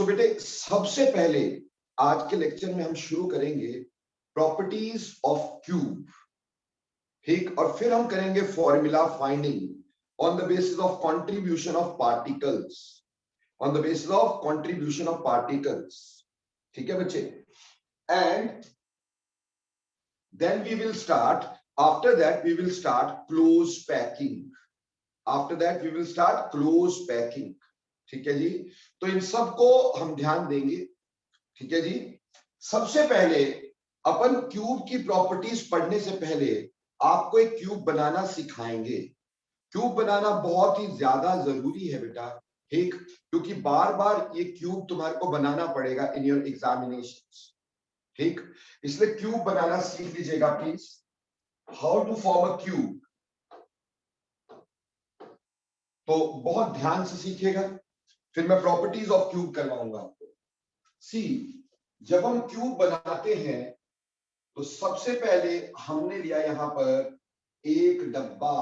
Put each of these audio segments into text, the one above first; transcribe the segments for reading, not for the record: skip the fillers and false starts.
सो बेटे सबसे पहले आज के लेक्चर में हम शुरू करेंगे प्रॉपर्टीज ऑफ क्यूब, ठीक, और फिर हम करेंगे formula finding on the basis of contribution of particles, on the basis of contribution of particles, ठीक है बच्चे। And then we will start, after that we will start close packing, after that we will start close packing, ठीक है जी। तो इन सब को हम ध्यान देंगे, ठीक है जी। सबसे पहले अपन क्यूब की प्रॉपर्टीज पढ़ने से पहले आपको एक क्यूब बनाना सिखाएंगे। क्यूब बनाना बहुत ही ज्यादा जरूरी है बेटा, ठीक, क्योंकि बार बार ये क्यूब तुम्हारे को बनाना पड़ेगा इन योर एग्जामिनेशंस, ठीक। इसलिए क्यूब बनाना सीख लीजिएगा please. How to form a cube, तो बहुत ध्यान से सीखिएगा, फिर मैं प्रॉपर्टीज ऑफ क्यूब करवाऊंगा आपको। सी, जब हम क्यूब बनाते हैं तो सबसे पहले हमने लिया यहां पर एक डब्बा,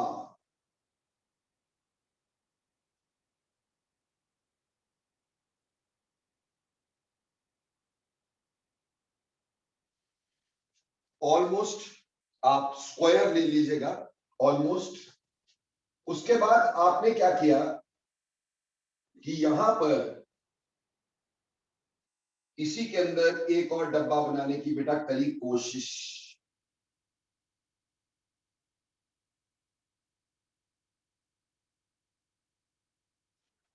ऑलमोस्ट आप स्क्वायर ले लीजिएगा, ऑलमोस्ट। उसके बाद आपने क्या किया कि यहां पर इसी के अंदर एक और डब्बा बनाने की बेटा करी कोशिश।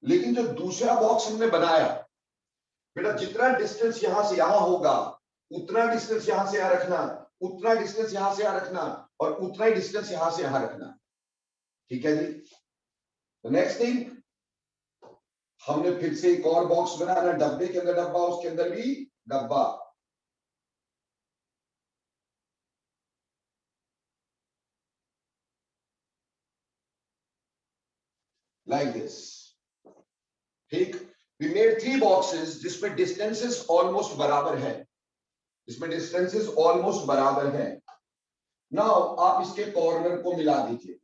लेकिन जो दूसरा बॉक्स हमने बनाया बेटा, जितना डिस्टेंस यहां से यहां होगा उतना डिस्टेंस यहां से यहां रखना, उतना डिस्टेंस यहां से यहां रखना, और उतना ही डिस्टेंस यहां से यहां रखना, ठीक है जी। तो नेक्स्ट थिंग, हमने फिर से एक और बॉक्स बनाना, डब्बे के अंदर डब्बा, उसके अंदर भी डब्बा, लाइक दिस, ठीक। वी मेड 3 बॉक्सेस जिसमें डिस्टेंसेस ऑलमोस्ट बराबर है, जिसमें डिस्टेंसेस ऑलमोस्ट बराबर है। नाउ आप इसके कॉर्नर को मिला दीजिए,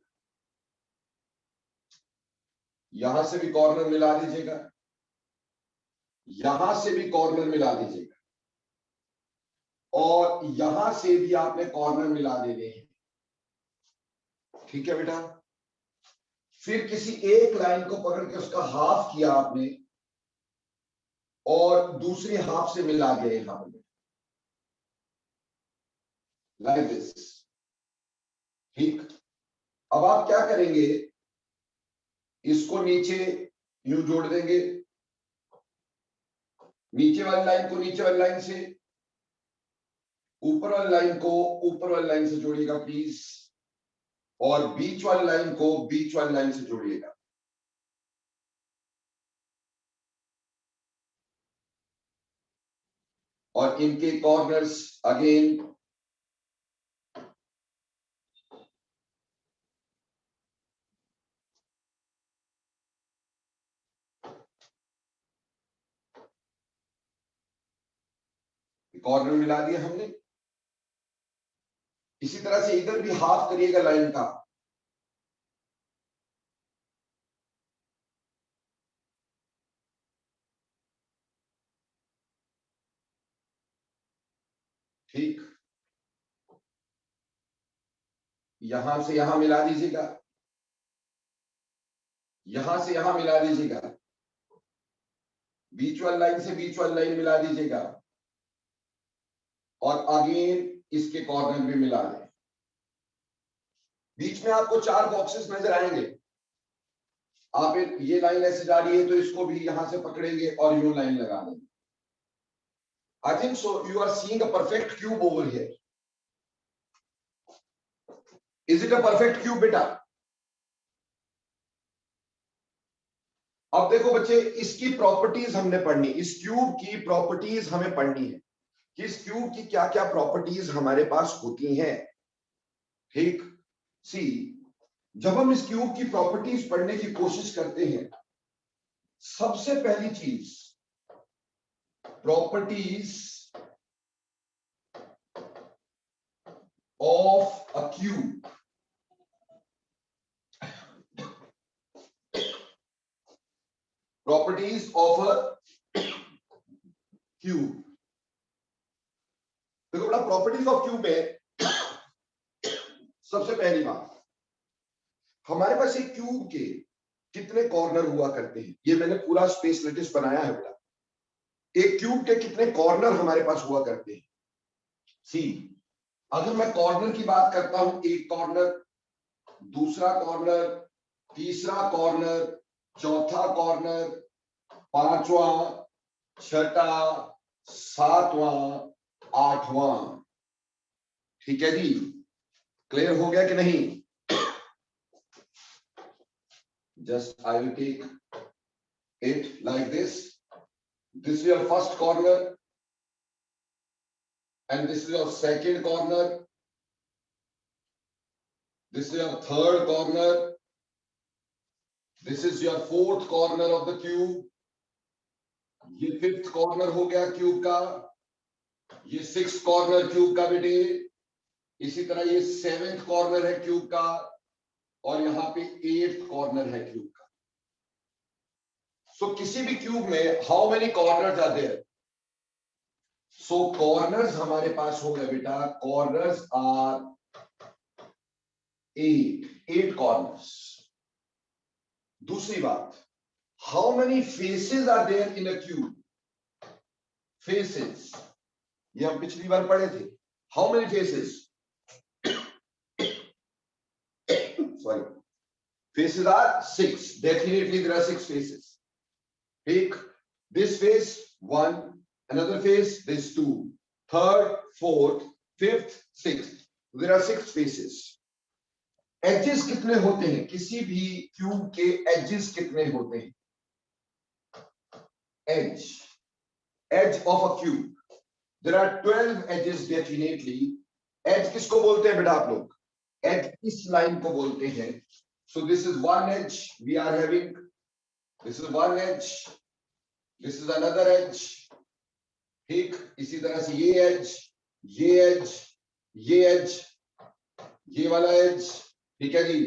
यहां से भी कॉर्नर मिला दीजिएगा, यहां से भी कॉर्नर मिला दीजिएगा, और यहां से भी आपने कॉर्नर मिला देने हैं, ठीक है बेटा। फिर किसी एक लाइन को पकड़ के उसका हाफ किया आपने और दूसरी हाफ से मिला दिया यहां पर, लाइक दिस, ठीक। अब आप क्या करेंगे, इसको नीचे यूं जोड़ देंगे, नीचे वाली लाइन को नीचे वाली लाइन से, ऊपर वाली लाइन को ऊपर वाली लाइन से जोड़िएगा प्लीज, और बीच वाली लाइन को बीच वाली लाइन से जोड़िएगा। और इनके कॉर्नर्स अगेन कॉर्नर मिला दिया हमने। इसी तरह से इधर भी हाफ करिएगा लाइन का, ठीक। यहां से यहां मिला दीजिएगा, यहां से यहां मिला दीजिएगा, बीच वाली लाइन से बीच वाली लाइन मिला दीजिएगा, और अगेन इसके कॉर्नर भी मिला दें। बीच में आपको 4 बॉक्सेस नजर आएंगे। आप ये लाइन ऐसे जा रही है तो इसको भी यहां से पकड़ेंगे और यूं लाइन लगा देंगे। I think so you are seeing a perfect cube over here. Is it a perfect cube बेटा? अब देखो बच्चे, इसकी प्रॉपर्टीज हमने पढ़नी, इस क्यूब की प्रॉपर्टीज हमें पढ़नी है कि इस क्यूब की क्या क्या प्रॉपर्टीज हमारे पास होती हैं, ठीक। सी, जब हम इस क्यूब की प्रॉपर्टीज पढ़ने की कोशिश करते हैं, सबसे पहली चीज properties of a cube, properties of a cube. देखो बड़ा प्रॉपर्टीज ऑफ क्यूब में सबसे पहली बात, हमारे पास एक क्यूब के कितने कॉर्नर हुआ करते हैं, ये मैंने पूरा स्पेस लेटिस बनाया है बेटा। एक क्यूब के कितने कॉर्नर हमारे पास हुआ करते हैं। सी, अगर मैं कॉर्नर की बात करता हूं, एक कॉर्नर, दूसरा कॉर्नर, तीसरा कॉर्नर, चौथा कॉर्नर, पांचवा, छठा, सातवां, आठवां। ठीक है जी, क्लियर हो गया कि नहीं? Just I will take it like this. This is your first corner and this is your second corner. This is your third corner. This is your fourth corner of the cube. ये fifth corner हो गया cube का, ये sixth corner cube का बेटे, इसी तरह ये seventh corner है क्यूब का, और यहां पे eighth corner है क्यूब का. So किसी भी क्यूब में how many corners are there? So corners हमारे पास हो गए बेटा, corners are 8 corners. दूसरी बात, how many faces are there in a cube? Faces, ये हम पिछली बार पढ़े थे. How many faces? Sorry, faces are 6. Definitely there are 6 faces. Take this face 1, another face this 2, third, fourth, fifth, sixth. There are 6 faces. Edges कितने होते हैं किसी भी क्यूब के? एजेस कितने होते हैं? Edge of a cube, there are 12 edges definitely. Edge किसको बोलते हैं बेटा आप लोग? एज इस लाइन को बोलते हैं. So this is one edge we are having, this is one edge, this is another edge. ठीक, इसी तरह से ये एज, ये एज, ये एज, ये वाला एज. ठीक है जी,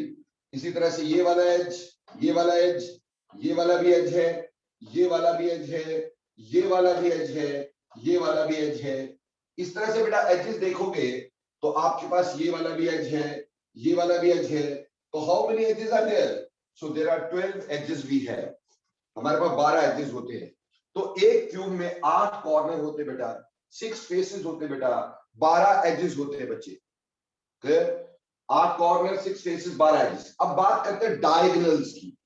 इसी तरह से ये वाला एज, ये वाला एज, ये वाला भी एज है, ये वाला भी एज है, ये वाला भी एज है, ये वाला भी एज है. इस तरह से बेटा एजेस देखोगे तो आपके पास ये वाला भी एज है, ये वाला भी एज है. तो how many edges are there? So there are 12 edges we have. हमारे पास 12 एजेस होते हैं. तो एक क्यूब में 8 कॉर्नर होते बेटा, 6 फेसेस होते बेटा, 12 एजेस होते हैं बच्चे. क्लियर? 8 corner, 6 faces, 12 edges. अब बात करते हैं डायगोनल्स की.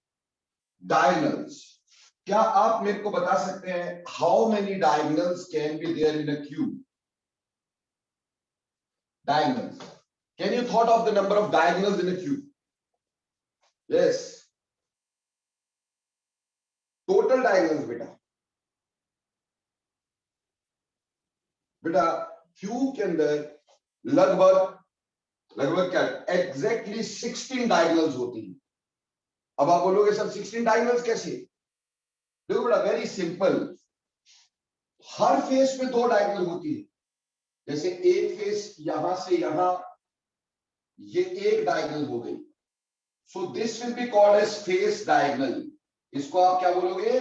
डायगोनल्स, क्या आप मेरे को बता सकते हैं how many diagonals can be there in a cube? Diagonals, can you thought of the number of diagonals in a cube? Yes, total diagonals बेटा. बेटा क्यूब के अंदर लगभग क्या एग्जैक्टली 16 डायगोनल्स होती हैं. अब आप बोलोगे सर 16 डायगोनल्स कैसे? देखो बेटा, वेरी सिंपल. हर फेस में 2 डायगोनल होती है. जैसे एक फेस यहां से यहां, ये एक डायगोनल हो गई. So this will be called as face diagonal. इसको आप क्या बोलोगे?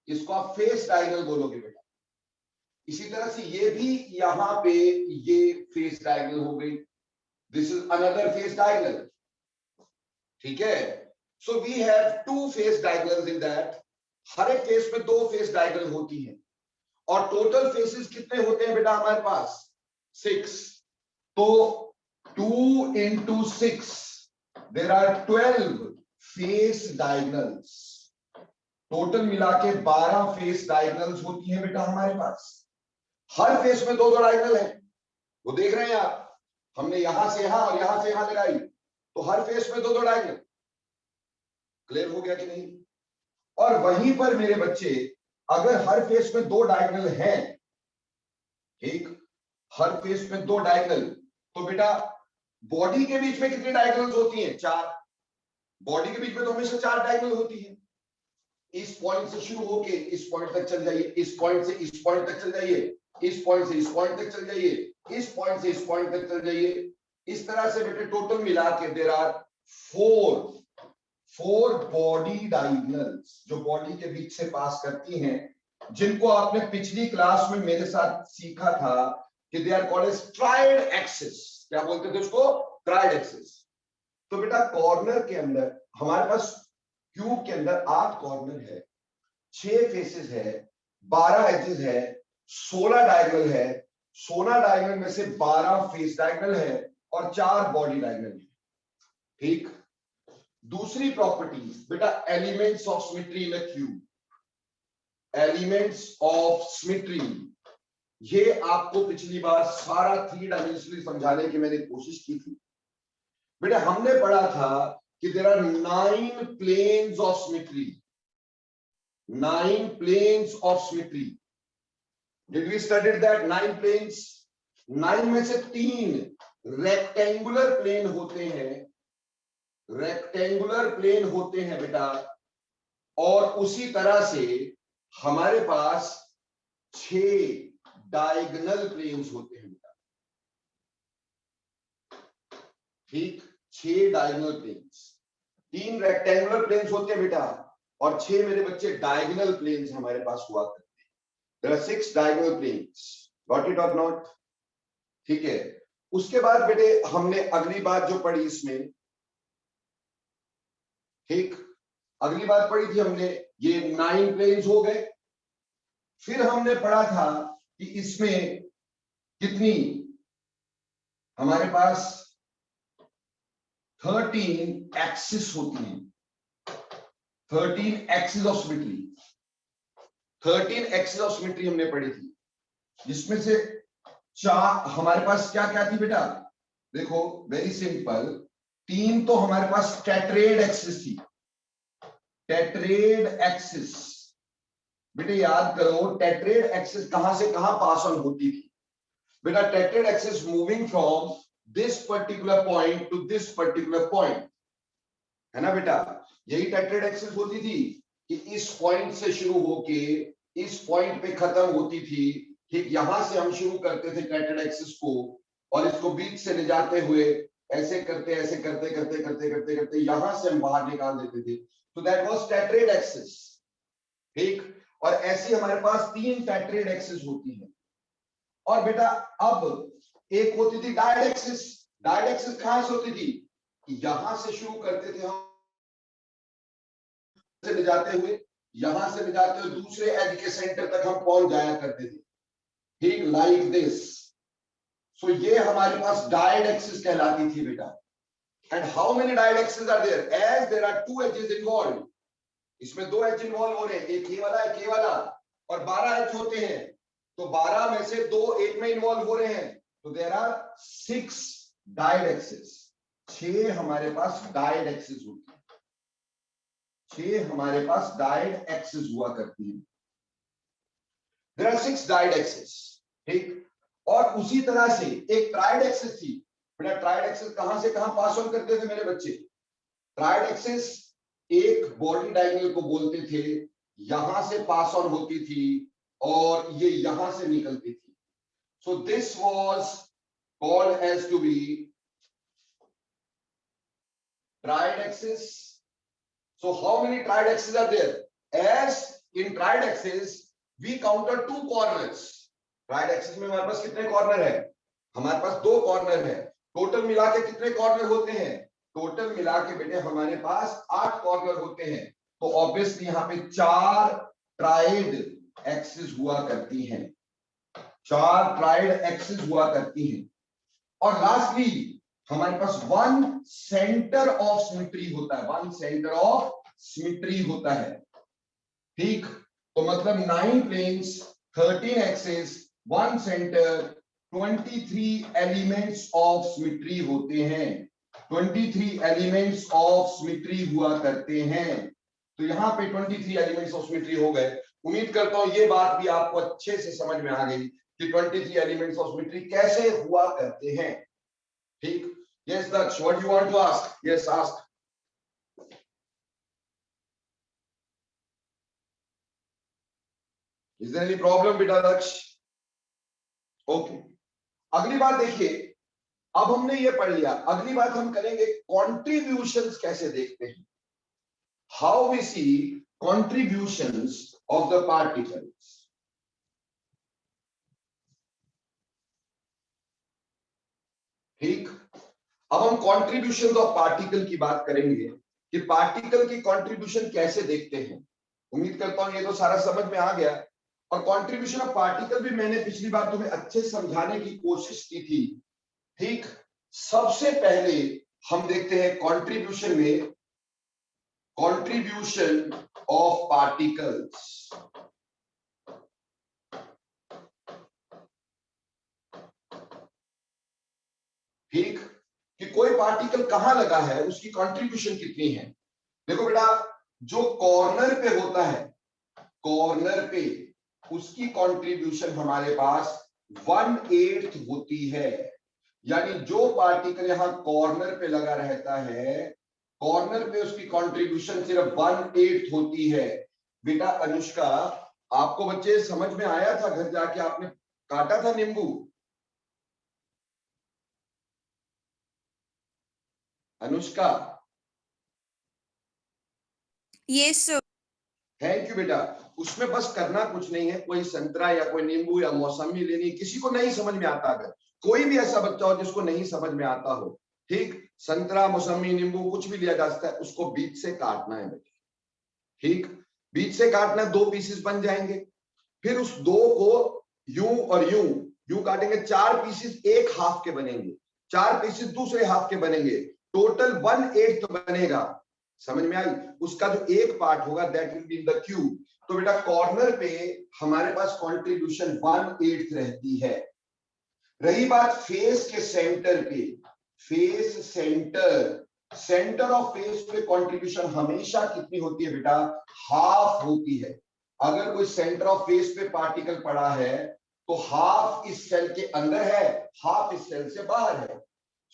इसको आप फेस डायगोनल बोलोगे बेटा. इसी तरह से ये भी यहां पे ये फेस डायगोनल हो गई. This is another face diagonal. ठीक है? So we have 2 face diagonals in that. हर एक फेस में 2 फेस डायगोनल होती हैं. और टोटल फेसेस कितने होते हैं बेटा हमारे पास? 6. तो 2 into 6, there are 12 face diagonals. Total मिला के 12 फेस डायगोनल्स होती हैं बेटा हमारे पास. हर फेस में 2 डायगोनल है. वो देख रहे हैं आप, हमने यहां से यहां और यहां से यहां लगाई, तो हर फेस में 2 डायगोनल. क्लियर हो गया कि नहीं? और वहीं पर मेरे बच्चे, अगर हर फेस में 2 डायगोनल है, ठीक, हर फेस में 2 डायगोनल, तो बेटा बॉडी के बीच में कितनी डायगोनल्स होती हैं? 4. बॉडी के बीच में तो हमेशा 4 डायगोनल होती है. इस पॉइंट से शुरू होके इस पॉइंट तक चल जाइए, इस पॉइंट से इस पॉइंट तक चल जाइए, इस पॉइंट से इस पॉइंट तक चल जाइए, इस पॉइंट से इस पॉइंट तक चल जाइए. इस तरह से बेटे टोटल मिला के देयर आर 4 बॉडी डायगोनल्स जो बॉडी के बीच से पास करती हैं. जिनको आपने पिछली क्लास में मेरे साथ सीखा था कि they are called as triad axis. क्या बोलते थे उसको? Triad axis. तो बेटा कॉर्नर के अंदर हमारे पास क्यूब के अंदर 8 कॉर्नर है, 6 फेसेस है, 12 एजेस है, 16 डायगोनल है, 16 डायगोनल में से 12 फेस डायगोनल है और 4 बॉडी डायगोनल है। ठीक। दूसरी प्रॉपर्टीज बेटा, elements of symmetry in a cube, elements of symmetry, ये आपको पिछली बार सारा 3 डायमेंशनली समझाने की मैंने कोशिश की थी। बेटा हमने पढ़ा था कि there are 9 planes of symmetry, 9 planes of symmetry. Did we studied that 9 planes? 9 में से 3 रेक्टेंगुलर प्लेन होते हैं, रेक्टेंगुलर प्लेन होते हैं बेटा, और उसी तरह से हमारे पास 6 डायगोनल प्लेन्स होते हैं बेटा। ठीक, 6 डायगोनल प्लेन्स, 3 रेक्टेंगुलर प्लेन्स होते हैं बेटा और 6 मेरे बच्चे डायगोनल प्लेन्स हमारे पास हुआ करते हैं। There are 6 diagonal planes. Got it और नॉट? ठीक है। उसके बाद बेटे हमने अगली बात जो पढ़ी इसमें, ठीक, अगली बात पढ़ी थी हमने, ये 9 प्लेन्स हो गए। फिर हमने पढ़ा था कि इसमें कितनी हमारे पास 13 एक्सिस होती हैं, 13 axis of symmetry, 13 axis of symmetry हमने पढ़ी थी, जिसमें से 4 हमारे पास क्या क्या थी बेटा? देखो वेरी सिंपल, 3 तो हमारे पास टेट्रेड एक्सिस थी, टेट्रेड एक्सिस। बेटे याद करो, टेट्रेड एक्सिस कहां से कहां पास ऑन होती थी? बेटा tetrad axis moving from this particular point two this particular point, है ना बेटा? यही टेट्रेड एक्सिस होती थी कि इस पॉइंट से शुरू होके इस पॉइंट पे खत्म होती थी। ठीक, यहां से हम शुरू करते थे टेट्रेड एक्सिस को और इसको बीच से ले जाते हुए ऐसे करते करते करते करते करते करते यहां से हम बाहर निकाल देते थे। तो दैट वाज टेट्रेड एक्सिस। ठीक, और ऐसी हमारे पास 3 टेट्रेड एक्सिस होती है। और बेटा अब एक होती थी डायड एक्सिस। डायड एक्सिस कहां से होती थी? यहां से शुरू करते थे हम, से ले जाते हुए, यहां से ले जाते हुए दूसरे एज के सेंटर तक हम पहुंच जाया करते थे। ठीक, लाइक दिस। सो ये हमारे पास डायड एक्सिस कहलाती थी बेटा। And how many diad axis are there? As there are 2 edges involve, इसमें 2 एज इन्वॉल्व हो रहे हैं, एक ये वाला एक ये वाला, और 12 एज होते हैं, तो 12 में से 2 एक में इन्वॉल्व हो रहे हैं, तो देयर आर 6 डायड एक्सिस। 6 हमारे पास डायड एक्सिस होती है, 6 हमारे पास डायड एक्सिस हुआ करती है। There are 6 diad axis. ठीक, और उसी तरह से एक ट्राइड एक्सिस थी। बेटा ट्राइड एक्सिस कहां से कहां पास ऑन करते थे मेरे बच्चे? ट्राइड एक्सिस एक बॉडी डायगोनल को बोलते थे, यहां से पास ऑन होती थी और ये यहां से निकलती थी। So this was called as to be triad axis. So how many triad axis are there? As in triad axis we counted 2 corners. Triad axis में हमारे पास कितने कॉर्नर है? हमारे पास 2 कॉर्नर है। टोटल मिला के कितने कॉर्नर होते हैं? टोटल मिला के बेटे हमारे पास 8 कॉर्नर होते हैं। तो ऑब्वियसली यहाँ पे 4 ट्राइड एक्सिस हुआ करती हैं, 4 ट्राइड एक्सिस हुआ करती हैं। और लास्टली हमारे पास 1 सेंटर ऑफ सिमेट्री होता है, 1 सेंटर ऑफ सिमेट्री होता है। ठीक, तो मतलब 9 planes, 13 axis, 1 centre, 23 elements of symmetry होते हैं, 23 एलिमेंट्स ऑफ सिमेट्री हुआ करते हैं। तो यहां पे 23 एलिमेंट्स ऑफ सिमेट्री हो गए। उम्मीद करता हूं ये बात भी आपको अच्छे से समझ में आ गई कि 23 एलिमेंट्स ऑफ सिमेट्री कैसे हुआ करते हैं। ठीक, yes Daksh, what you want to ask? Yes ask. Is there any problem बेटा दक्ष? ओके, अगली बात देखिए, अब हमने ये पढ़ लिया, अगली बात हम करेंगे कॉन्ट्रीब्यूशंस कैसे देखते हैं। How we see contributions of the particles. ठीक, अब हम कॉन्ट्रीब्यूशन ऑफ पार्टिकल की बात करेंगे कि पार्टिकल की कॉन्ट्रीब्यूशन कैसे देखते हैं। उम्मीद करता हूं ये तो सारा समझ में आ गया। और कॉन्ट्रीब्यूशन ऑफ पार्टिकल भी मैंने पिछली बार तुम्हें अच्छे समझाने की कोशिश की थी। ठीक, सबसे पहले हम देखते हैं कॉन्ट्रीब्यूशन में, कॉन्ट्रीब्यूशन ऑफ पार्टिकल्स। ठीक, कि कोई पार्टिकल कहां लगा है, उसकी कंट्रीब्यूशन कितनी है। देखो बेटा, जो कॉर्नर पे होता है, कॉर्नर पे उसकी कंट्रीब्यूशन हमारे पास 1/8 होती है। यानी जो पार्टिकल यहां कॉर्नर पे लगा रहता है, कॉर्नर पे उसकी कंट्रीब्यूशन सिर्फ 1/8 होती है। बेटा अनुष्का, आपको बच्चे समझ में आया था, घर जाके आपने काटा था नींबू? Anushka, yes sir. Thank you बेटा। उसमें बस करना कुछ नहीं है, कोई संतरा या कोई नींबू या मौसमी लेनी। किसी को नहीं समझ में आता, अगर कोई भी ऐसा बच्चा हो जिसको नहीं समझ में आता हो, ठीक, संतरा मौसमी नींबू कुछ भी लिया जा सकता है, उसको बीच से काटना है बेटा। ठीक, बीच से काटना, 2 पीसेस बन जाएंगे। फिर उस 2 को यूं और यूं यूं काटेंगे, 4 पीसेस एक हाफ के बनेंगे, 4 पीसेस दूसरे हाफ के बनेंगे, टोटल 1/8 बनेगा। समझ में आई? उसका जो एक पार्ट होगा that will be in the cube. तो बेटा कॉर्नर पे हमारे पास कंट्रीब्यूशन 1/8 रहती है। रही बात फेस के सेंटर पे, face centre, centre of face पे कंट्रीब्यूशन हमेशा कितनी होती है बेटा? हाफ होती है। अगर कोई सेंटर ऑफ फेस पे पार्टिकल पड़ा है तो हाफ इस सेल के अंदर है, हाफ इस सेल से बाहर है।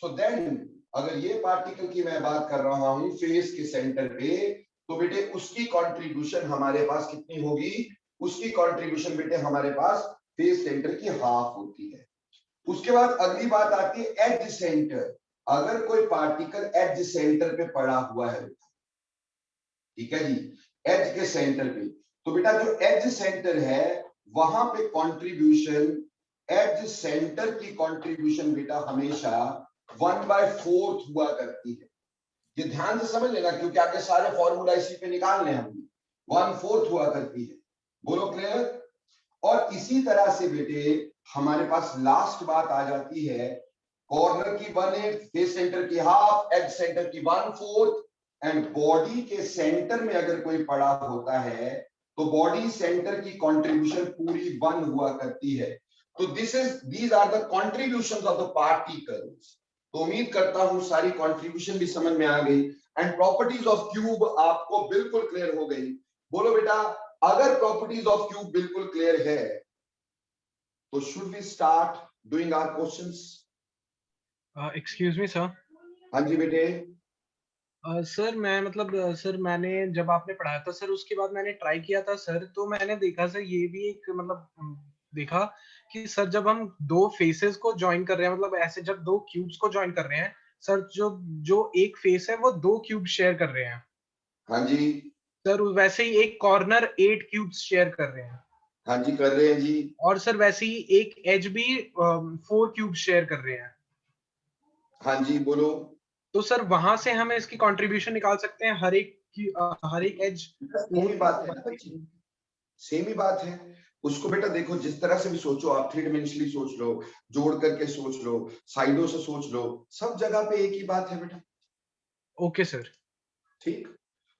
सो देन अगर ये पार्टिकल की मैं बात कर रहा हूं फेस के सेंटर पे, तो बेटे उसकी कंट्रीब्यूशन हमारे पास कितनी होगी? उसकी कंट्रीब्यूशन बेटे हमारे पास फेस सेंटर की हाफ होती है। उसके बाद अगली बात आती है एज सेंटर। अगर कोई पार्टिकल एज सेंटर पे पड़ा हुआ है, ठीक है जी, एज के सेंटर पे, तो बेटा जो एज सेंटर है वहां पे कंट्रीब्यूशन, एज सेंटर की कंट्रीब्यूशन बेटा हमेशा 1/4 हुआ करती है। ये ध्यान से समझ लेना, क्योंकि आगे सारे फॉर्मूला इसी पे निकालने हैं हम। 1/4 हुआ करती है। बोलो क्लियर? और इसी तरह से बेटे हमारे पास लास्ट बात आ जाती है, कॉर्नर की 1/8, फेस सेंटर की हाफ, एज सेंटर की 1/4, एंड बॉडी के सेंटर में अगर कोई पड़ा होता है तो बॉडी सेंटर की कंट्रीब्यूशन पूरी 1 हुआ करती है। तो these are the contributions of the particles. तो उम्मीद करता हूं सारी कंट्रीब्यूशन भी समझ में आ गई एंड प्रॉपर्टीज ऑफ क्यूब आपको बिल्कुल क्लियर हो गई। बोलो बेटा, अगर प्रॉपर्टीज ऑफ क्यूब बिल्कुल क्लियर है तो should we start doing our questions? Excuse me sir. हाँ जी बेटे। सर मैं मतलब सर मैंने जब आपने पढ़ाया था सर उसके बाद मैंने ट्राई किया था सर, तो मैंने देखा सर ये भी एक मतलब देखा कि सर जब हम दो फेसेस को ज्वाइन कर रहे हैं, मतलब ऐसे जब दो क्यूब्स को ज्वाइन कर रहे हैं सर, जो जो एक फेस है वो 2 क्यूब शेयर कर रहे हैं हाँ जी। सर, वैसे ही एक कॉर्नर 8 क्यूब्स शेयर कर रहे हैं। हाँ जी, कर रहे हैं जी। और सर वैसे ही एक एज भी 4 क्यूब शेयर कर रहे हैं। हाँ जी बोलो। तो सर वहां से हम इसकी कंट्रीब्यूशन निकाल सकते हैं, हर एक की हर एक एज सेम ही बात है ना बच्ची, सेम ही बात है। उसको बेटा देखो, जिस तरह से भी सोचो आप, 3 डायमेंशनली सोच लो, जोड़ करके सोच लो, साइडों से सोच लो, सब जगह पे एक ही बात है बेटा। Okay sir. ठीक,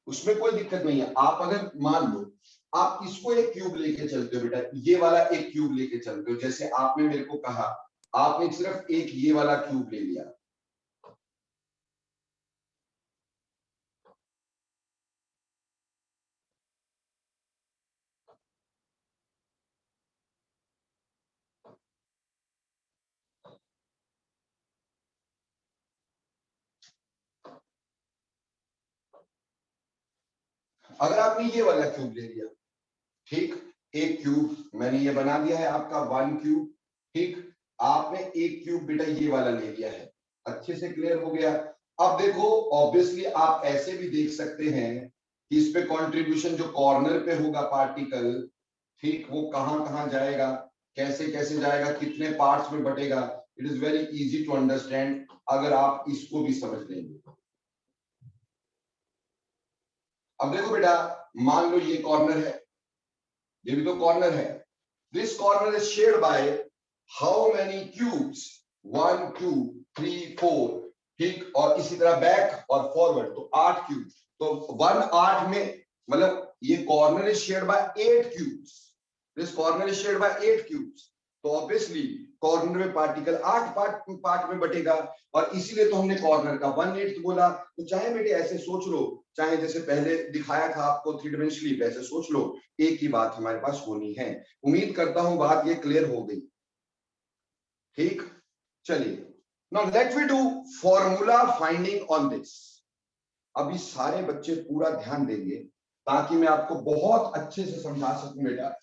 उसमें कोई दिक्कत नहीं है। आप अगर मान लो आप इसको एक क्यूब लेके चलते हो बेटा, ये वाला एक क्यूब लेके चलते हो, जैसे आपने मेरे को कहा, आपने सिर्फ एक ये वाला क्यूब ले लिया, अगर आपने ये वाला क्यूब ले लिया, ठीक, एक क्यूब मैंने ये बना दिया है आपका 1 क्यूब, ठीक, आपने एक क्यूब बेटा ये वाला ले लिया है, अच्छे से क्लियर हो गया। अब देखो ऑब्वियसली आप ऐसे भी देख सकते हैं कि इस पे कंट्रीब्यूशन जो कॉर्नर पे होगा पार्टिकल, ठीक, वो कहां कहां जाएगा, कैसे कैसे जाएगा, कितने पार्ट्स में बटेगा। It is very easy to understand अगर आप इसको भी समझ लेंगे। अब देखो बेटा, मान लो ये कॉर्नर है, ये भी तो कॉर्नर है। This corner is shared by how many cubes, 1 2 3 4, ठीक, और इसी तरह बैक और फॉरवर्ड, तो 8 क्यूब। तो 1 8 में मतलब ये corner is shared by 8 cubes, this corner is shared by 8 cubes. तो ऑब्वियसली कॉर्नर में पार्टिकल 8 पार्ट में बटेगा, और इसीलिए तो हमने कॉर्नर का 1/8 बोला। तो चाहे बेटे ऐसे सोच लो, चाहे जैसे पहले दिखाया था आपको 3 डायमेंशनली, वैसे सोच लो, एक ही बात हमारे पास होनी है। उम्मीद करता हूं बात ये क्लियर हो गई, ठीक। चलिए, now let we do formula finding on this. अभी सारे बच्चे पूरा ध्यान देंगे ताकि मैं आपको बहुत अच्छे से समझा सकूं बेटा।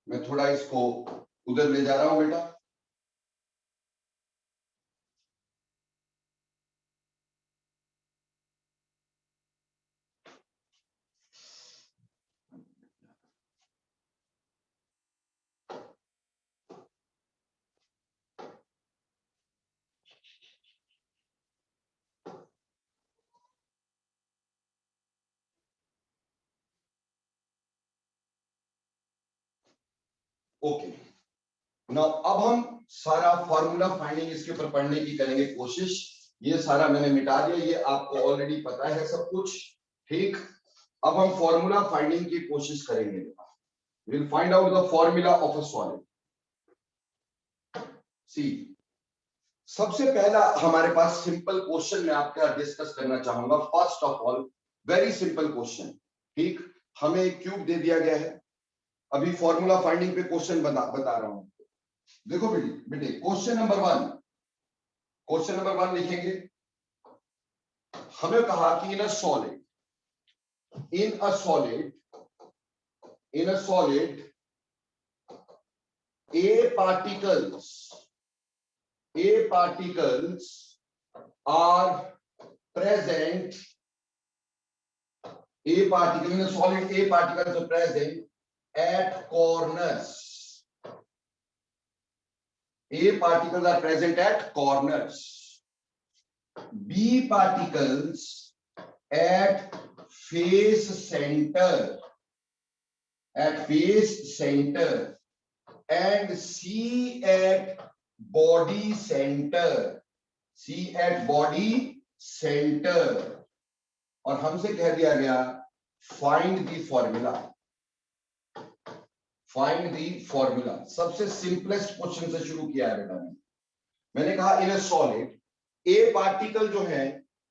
मैं थोड़ा इसको उधर ले जा रहा हूं बेटा। ओके, नाउ अब हम सारा फॉर्मूला फाइंडिंग इसके ऊपर पढ़ने की करेंगे कोशिश। ये सारा मैंने मिटा दिया, ये आपको ऑलरेडी पता है सब कुछ, ठीक। अब हम फॉर्मूला फाइंडिंग की कोशिश करेंगे। Will find out the formula of a solid. See, सबसे पहला हमारे पास सिंपल क्वेश्चन मैं आपके साथ डिस्कस करना चाहूंगा। First of all very simple question, ठीक। हमें एक क्यूब दे दिया गया है, अभी फॉर्मूला फाइंडिंग पे क्वेश्चन बता रहा हूं। देखो बेटे क्वेश्चन नंबर 1 लिखेंगे। हमें कहा कि in a solid A particles are present, A particle in a solid, A particles are present at corners. A particles are present at corners. B particles at face center, and C at body center, और हमसे कह दिया गया find the formula. सबसे simplest question से शुरू किया है बेटा। मैंने कहा इन अ सॉलिड ए पार्टिकल जो है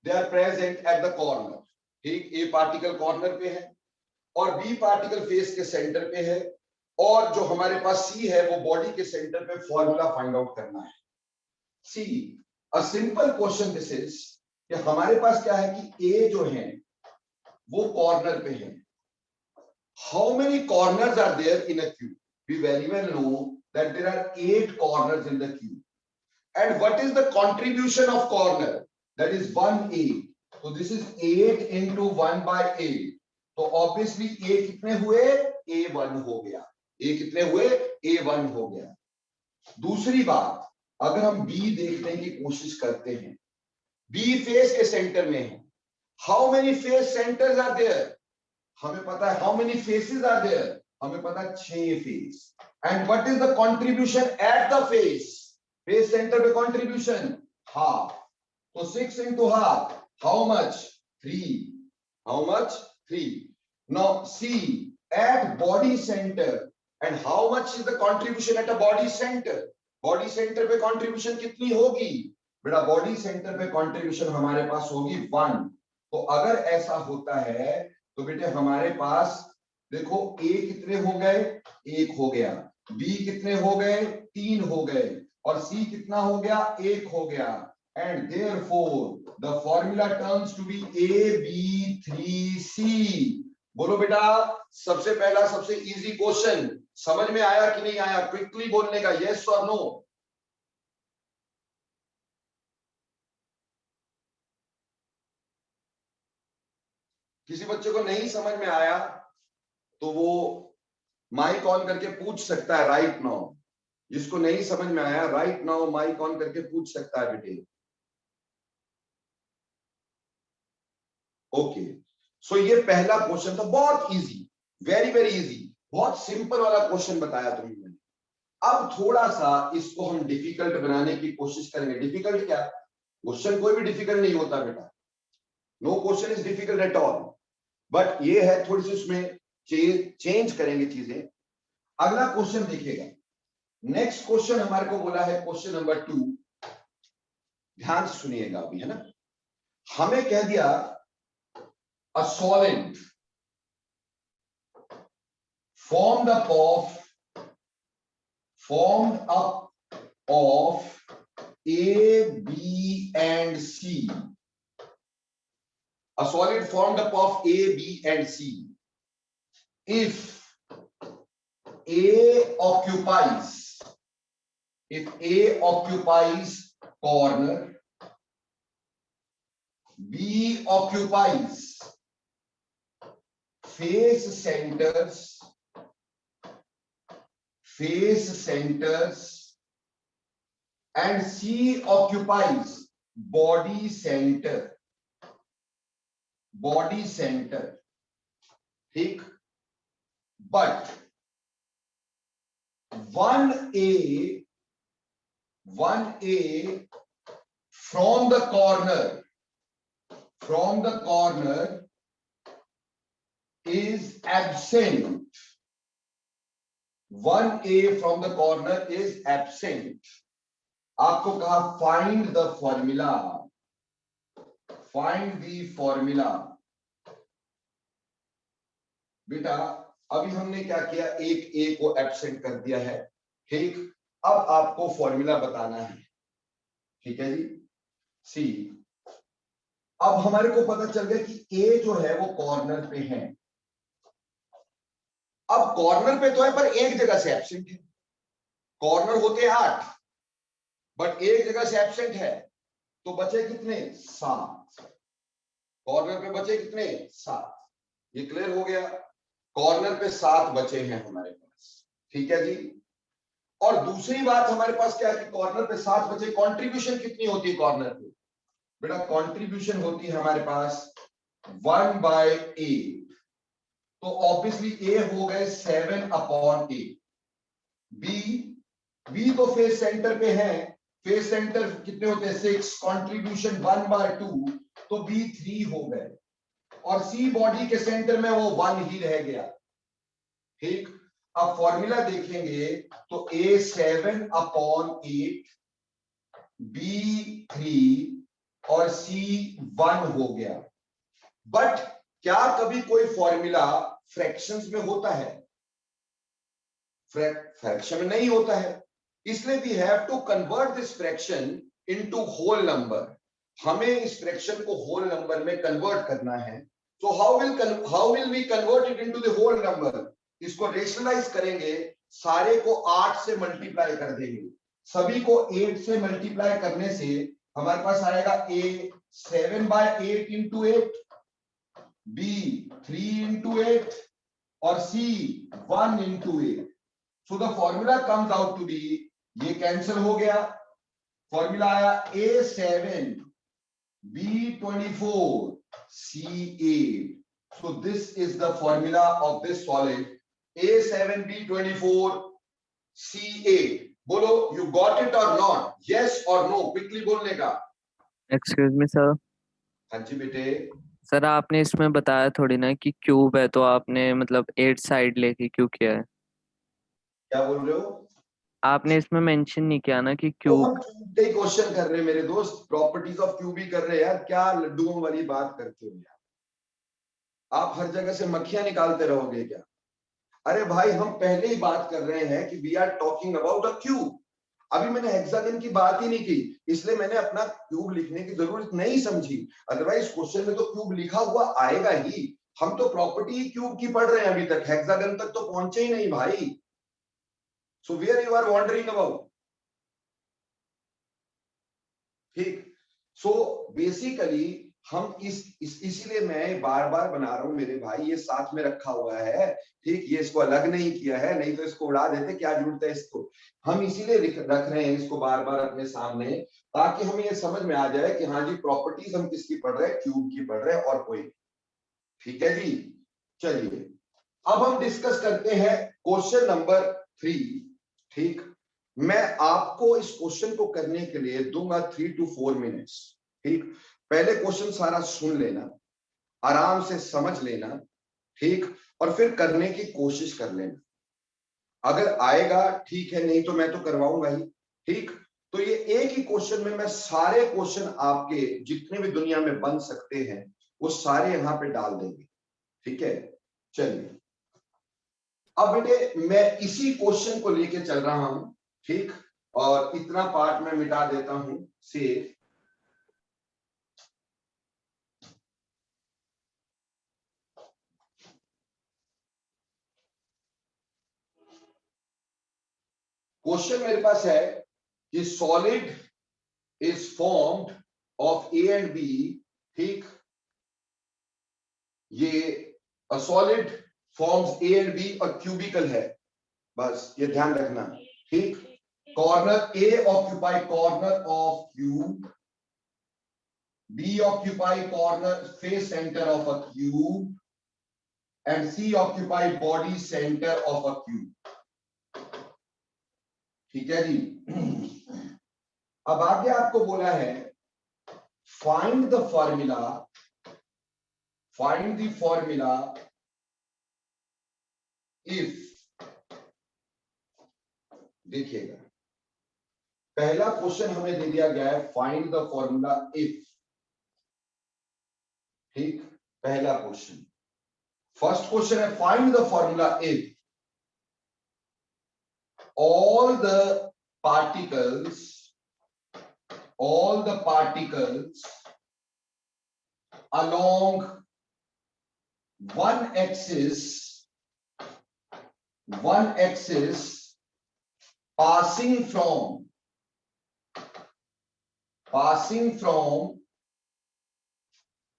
they are present at the corner, ठीक। ए पार्टिकल कॉर्नर पे है और बी पार्टिकल फेस के सेंटर पे है, और जो हमारे पास सी है वो बॉडी के सेंटर पे। फॉर्मूला फाइंड आउट करना है। See, a simple question this is कि हमारे पास क्या है कि ए जो है वो कॉर्नर पे है। How many corners are there in a cube? We very well know that there are 8 corners in the cube, and what is the contribution of corner? That is 1/8। तो दिस इज 8 into 1/8। तो obviously ए कितने हुए? A1 हो गया। ए कितने हुए? A1 हो गया। दूसरी बात, अगर हम बी देखने की कोशिश करते हैं, बी फेस के सेंटर में है। How many face centres are there? हमें पता है। How many faces are there? हमें पता है 6 face. And what is the contribution at the face? Face centre पे कंट्रीब्यूशन हाफ, तो 6 into half, how much? 3. How much? 3. Now see at body center, and how much is the contribution at a body center? Body centre पे contribution कितनी होगी बेटा? Body centre पे contribution हमारे पास होगी 1. तो अगर ऐसा होता है तो बेटे हमारे पास देखो ए कितने हो गए? 1 हो गया, बी कितने हो गए? 3 हो गए, और सी कितना हो गया? 1 हो गया. And therefore the formula turns to be AB3C. बोलो बेटा, सबसे पहला सबसे इजी क्वेश्चन समझ में आया कि नहीं आया? क्विकली बोलने का, यस और नो. किसी बच्चे को नहीं समझ में आया तो वो माइक ऑन करके पूछ सकता है राइट नाउ. जिसको नहीं समझ में आया राइट नाउ माइक ऑन करके पूछ सकता है बेटे. ओके, सो ये पहला क्वेश्चन था, बहुत इजी, वेरी वेरी इजी, बहुत सिंपल वाला क्वेश्चन बताया तुमने. अब थोड़ा सा इसको हम डिफिकल्ट बनाने की कोशिश करेंगे. डिफिकल्ट क्या? क्वेश्चन कोई भी डिफिकल्ट नहीं होता बेटा. No question is difficult at all, but ये है थोड़ी सी उसमें चेंज करेंगे चीजें. अगला क्वेश्चन देखिएगा. नेक्स्ट क्वेश्चन हमारे को बोला है क्वेश्चन नंबर 2. ध्यान से सुनिएगा अभी, है ना. हमें कह दिया a solid formed up of A, B and C. A solid formed up of A, B and C. If A occupies corner, B occupies face centers, and C occupies body center. ठीक. But 1A from the corner is absent. 1A from the corner is absent. आपको कहा find the formula. बेटा अभी हमने क्या किया? एक ए को एब्सेंट कर दिया है. ठीक, अब आपको फॉर्मूला बताना है. ठीक है जी. सी, अब हमारे को पता चल गया कि ए जो है वो कॉर्नर पे है. अब कॉर्नर पे तो है पर एक जगह से एब्सेंट है. कॉर्नर होते हैं 8, बट एक जगह से एब्सेंट है, तो बचे कितने? 7. कॉर्नर पे बचे कितने? 7. ये क्लियर हो गया. कॉर्नर पे 7 बचे हैं हमारे पास. ठीक है जी. और दूसरी बात हमारे पास क्या है कि कॉर्नर पे 7 बचे. कंट्रीब्यूशन कितनी होती है कॉर्नर पे? बेटा कंट्रीब्यूशन होती है हमारे पास 1/8. तो ऑब्वियसली ए हो गए 7/8. बी तो फेस सेंटर पे है. फेस सेंटर कितने होते हैं? 6. कंट्रीब्यूशन 1/2, तो बी 3 हो गए. और सी बॉडी के सेंटर में वो 1 ही रह गया. ठीक. अब फॉर्मूला देखेंगे तो A 7/8, B 3 और C 1 हो गया. बट क्या कभी कोई फॉर्मूला फ्रैक्शंस में होता है? फ्रैक्शन में नहीं होता है. इसलिए we have to convert this fraction into whole number. हमें इस फ्रैक्शन को होल नंबर में कन्वर्ट करना है. So how will we convert it into the whole number? इसको रेशनलाइज करेंगे. सारे को 8 से मल्टीप्लाई कर देंगे. सभी को 8 से मल्टीप्लाई करने से हमारे पास आएगा A 7/8 into 8, B 3 into 8 और C 1 into 8. So the formula comes out to be, ये कैंसिल हो गया. फॉर्मूला आया A7 B 24 C8. So this is the formula of this solid A7 B 24 CA। बोलो, यू गॉट इट और not, yes और no, quickly बोलने का। Excuse me sir. हाँ जी बेटे। सर आपने इसमें बताया थोड़ी ना कि क्यूब है, तो आपने मतलब 8 साइड लेके क्यों किया है? क्या बोल रहे हो? आपने इसमें मेंशन नहीं किया ना कि तो क्यूब। हम क्यूब का ही क्वेश्चन कर रहे हैं मेरे दोस्त, प्रॉपर्टीज ऑफ क्यूब ही कर रहे हैं यार, क्या लड्डुओं वाली बात करते हो यार, आप हर जगह से मक्खियां निकालते रहोगे क्या? अरे भाई, हम पहले ही बात कर रहे हैं कि we are talking about a cube. अभी मैंने हेक्सागन की बात ही नहीं की, इसलिए मैंने अपना क्यूब लिखने की जरूरत नहीं समझी। अदरवाइज क्वेश्चन में तो क्यूब लिखा हुआ आएगा ही। हम तो प्रॉपर्टी क्यूब की पढ़ रहे हैं अभी तक, हेक्सागन तक तो पहुंचे ही नहीं भाई। So where you are wandering about. ठीक। सो बेसिकली हम इसीलिए मैं बार बार बना रहा हूं मेरे भाई, ये साथ में रखा हुआ है। ठीक, ये इसको अलग नहीं किया है, नहीं तो इसको उड़ा देते, क्या जरूरत है इसको। हम इसीलिए रख रहे हैं इसको बार बार अपने सामने, ताकि हमें ये समझ में आ जाए कि हाँ जी, प्रॉपर्टीज हम किसकी पढ़ रहे हैं, क्यूब की पढ़ रहे हैं और कोई। ठीक है जी। चलिए अब हम डिस्कस करते हैं क्वेश्चन नंबर 3। ठीक, मैं आपको इस क्वेश्चन को करने के लिए दूंगा 3 to 4 मिनट्स। ठीक, पहले क्वेश्चन सारा सुन लेना, आराम से समझ लेना। ठीक, और फिर करने की कोशिश कर लेना। अगर आएगा ठीक है, नहीं तो मैं तो करवाऊंगा ही। ठीक, तो ये एक ही क्वेश्चन में मैं सारे क्वेश्चन आपके जितने भी दुनिया में बन सकते हैं वो सारे यहां पे डाल देंगे। ठीक है, चलिए अब बेटे मैं इसी क्वेश्चन को लेके चल रहा हूं। ठीक, और इतना पार्ट मैं मिटा देता हूं सेव। क्वेश्चन मेरे पास है कि solid is formed of A and B. ठीक, ये solid forms A and B और क्यूबिकल है, बस ये ध्यान रखना। ठीक, corner A occupy corner of cube, B occupy corner face centre of a cube and C occupy body center of a cube। ठीक है जी। अब आगे आपको बोला है find the formula if, देखिएगा पहला क्वेश्चन हमें दे दिया गया है फाइंड द फॉर्मूला इफ। ठीक, पहला क्वेश्चन, फर्स्ट क्वेश्चन है find the formula if all the particles along one axis passing from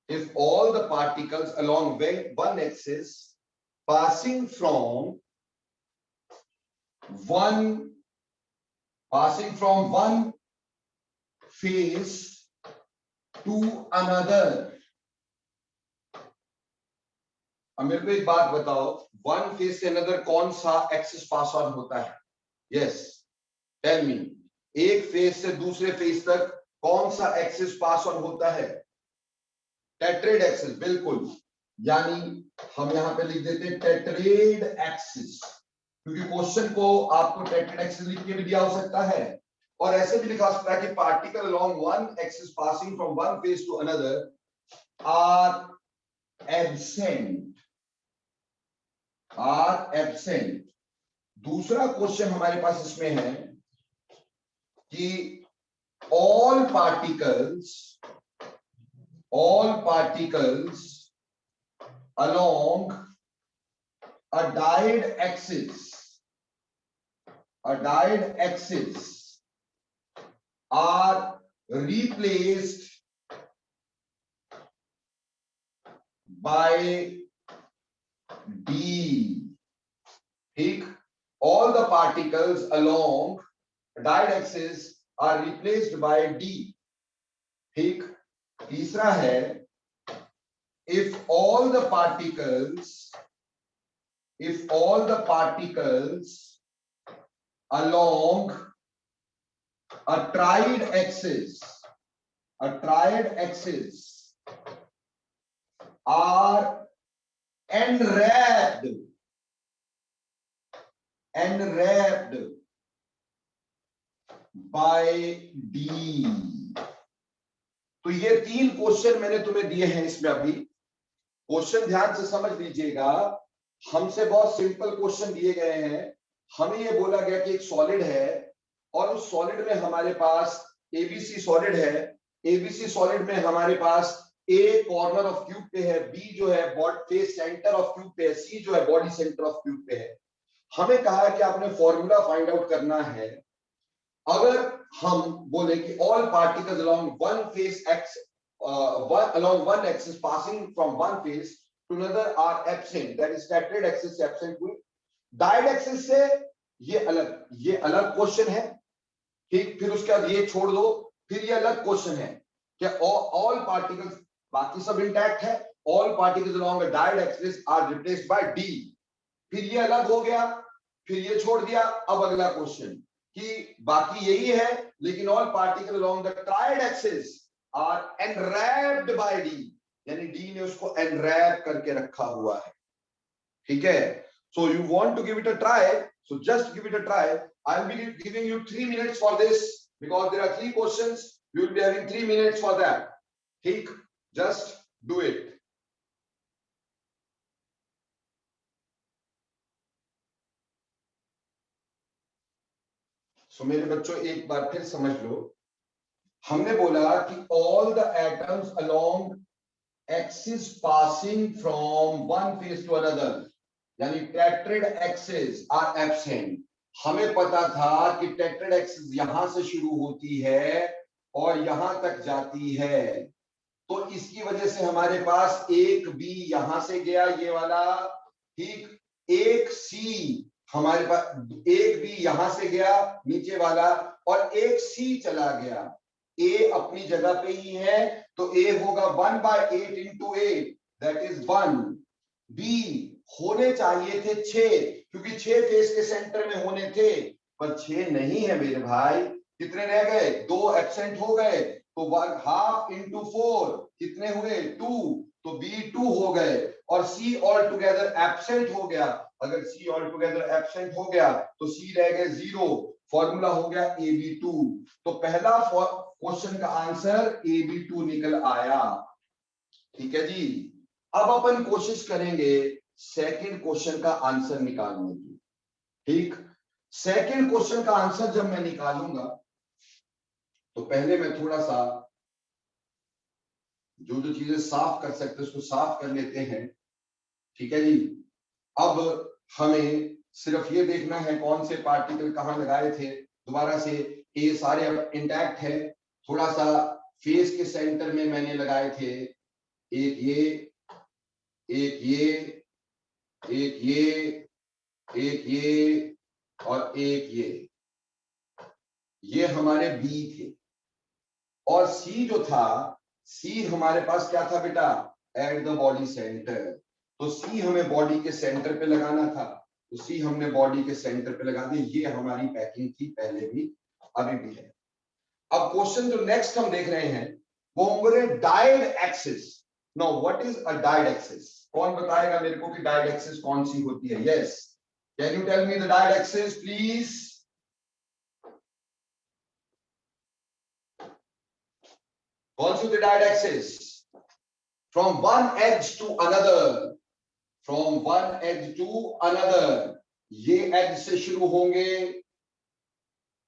if all the particles along one axis passing from one face to another। अब मेरे को एक बात बताओ, one face से अनदर कौन सा एक्सिस पास ऑन होता है? Yes, tell me. एक फेस से दूसरे फेस तक कौन सा एक्सिस पास ऑन होता है? टेट्रेड एक्सिस, बिल्कुल। यानी हम यहां पे लिख देते हैं टेट्रेड एक्सिस, क्योंकि क्वेश्चन को आपको टेट्रेड एक्सिस लिख के भी दिया हो सकता है और ऐसे भी लिखा सकता है कि particle along one axis passing from one face to another are absent. दूसरा क्वेश्चन हमारे पास इसमें है कि all particles along a diode axis are replaced by D। ठीक, all the particles along diode axis are replaced by D। ठीक, तीसरा है if all the particles along a triad axis are enwrapped by D। तो ये 3 question मैंने तुम्हें दिए हैं इसमें। अभी क्वेश्चन ध्यान से समझ लीजिएगा। हमसे बहुत सिंपल क्वेश्चन दिए गए हैं। हमें ये बोला गया कि एक सॉलिड है और उस सॉलिड में हमारे पास एबीसी सॉलिड है। एबीसी सॉलिड में हमारे पास ए कॉर्नर ऑफ क्यूब पे है, बी जो है body face centre of cube पे है, सी जो है बॉडी सेंटर ऑफ क्यूब पे है। हमें कहा है कि आपने फॉर्मूला फाइंड आउट करना है। अगर हम बोले कि all particles along one face x along one axis passing from one face to another are absent, that is tetrad axis से absent हुई। डायड एक्सिस से ये अलग क्वेश्चन है। ठीक, फिर उसके बाद ये छोड़ दो, फिर ये अलग क्वेश्चन है कि ऑल पार्टिकल्स, बाकी सब इंटैक्ट है, all particles along a diad axis are replaced by D. फिर ये अलग हो गया, फिर ये छोड़ दिया। अब अगला क्वेश्चन कि बाकी यही है लेकिन all particle along the triad axis are enwrapped by D, यानी डी ने उसको एनरैप करके रखा हुआ है। ठीक है, so you want to give it a try, so just give it a try. I will be giving you 3 minutes for this because there are 3 questions, you will be having 3 minutes for that. ठीक, just do it. So मेरे बच्चों एक बार फिर समझ लो। हमने बोला कि all the atoms along axis passing from one face to another, यानी टेट्राड एक्सिस आर एब्सेंट। हमें पता था कि टेट्राड एक्सिस यहां से शुरू होती है और यहां तक जाती है, तो इसकी वजह से हमारे पास एक बी यहां से गया, ये वाला। ठीक, एक सी हमारे पास, एक बी यहां से गया नीचे वाला, और एक सी चला गया। ए अपनी जगह पे ही है, तो ए होगा 1/8 इंटू 8, दैट इज 1। बी होने चाहिए थे 6, क्योंकि 6 फेस के सेंटर में होने थे, पर 6 नहीं है मेरे भाई। कितने रह गए? 2 एब्सेंट हो गए, तो 1/2 इंटू 4 कितने हुए? 2, तो बी 2 हो गए। और सी ऑल टुगेदर एब्सेंट हो गया। अगर सी ऑल टुगेदर एब्सेंट हो गया तो सी रह गए 0, फॉर्मूला हो गया AB2। तो पहला क्वेश्चन का आंसर AB2 निकल आया। ठीक है जी। अब अपन कोशिश करेंगे सेकंड क्वेश्चन का आंसर निकालने की। ठीक, सेकंड क्वेश्चन का आंसर जब मैं निकालूंगा तो पहले मैं थोड़ा सा जो चीजें साफ कर सकते उसको साफ कर लेते हैं। ठीक है जी। अब हमें सिर्फ ये देखना है कौन से पार्टिकल कहां लगाए थे। दोबारा से, ये सारे इंटैक्ट है। थोड़ा सा फेस के सेंटर में मैंने लगाए थे, एक ये, एक ये, एक ये, एक ये और एक ये हमारे बी थे। और सी जो था, सी हमारे पास क्या था बेटा? Eight the body centre. तो सी हमें बॉडी के सेंटर पे लगाना था, तो सी हमने बॉडी के सेंटर पे लगा दी। ये हमारी पैकिंग थी पहले भी, अभी भी है। अब क्वेश्चन जो नेक्स्ट हम देख रहे हैं वो होंगे diad axis. Now what is a diad axis? कौन बताएगा मेरे को कि डायड एक्सिस कौन सी होती है? Yes, can you tell me the diad axis please? कौन सी होती है diad axis? From one edge to another, from one edge to another. ये एज से शुरू होंगे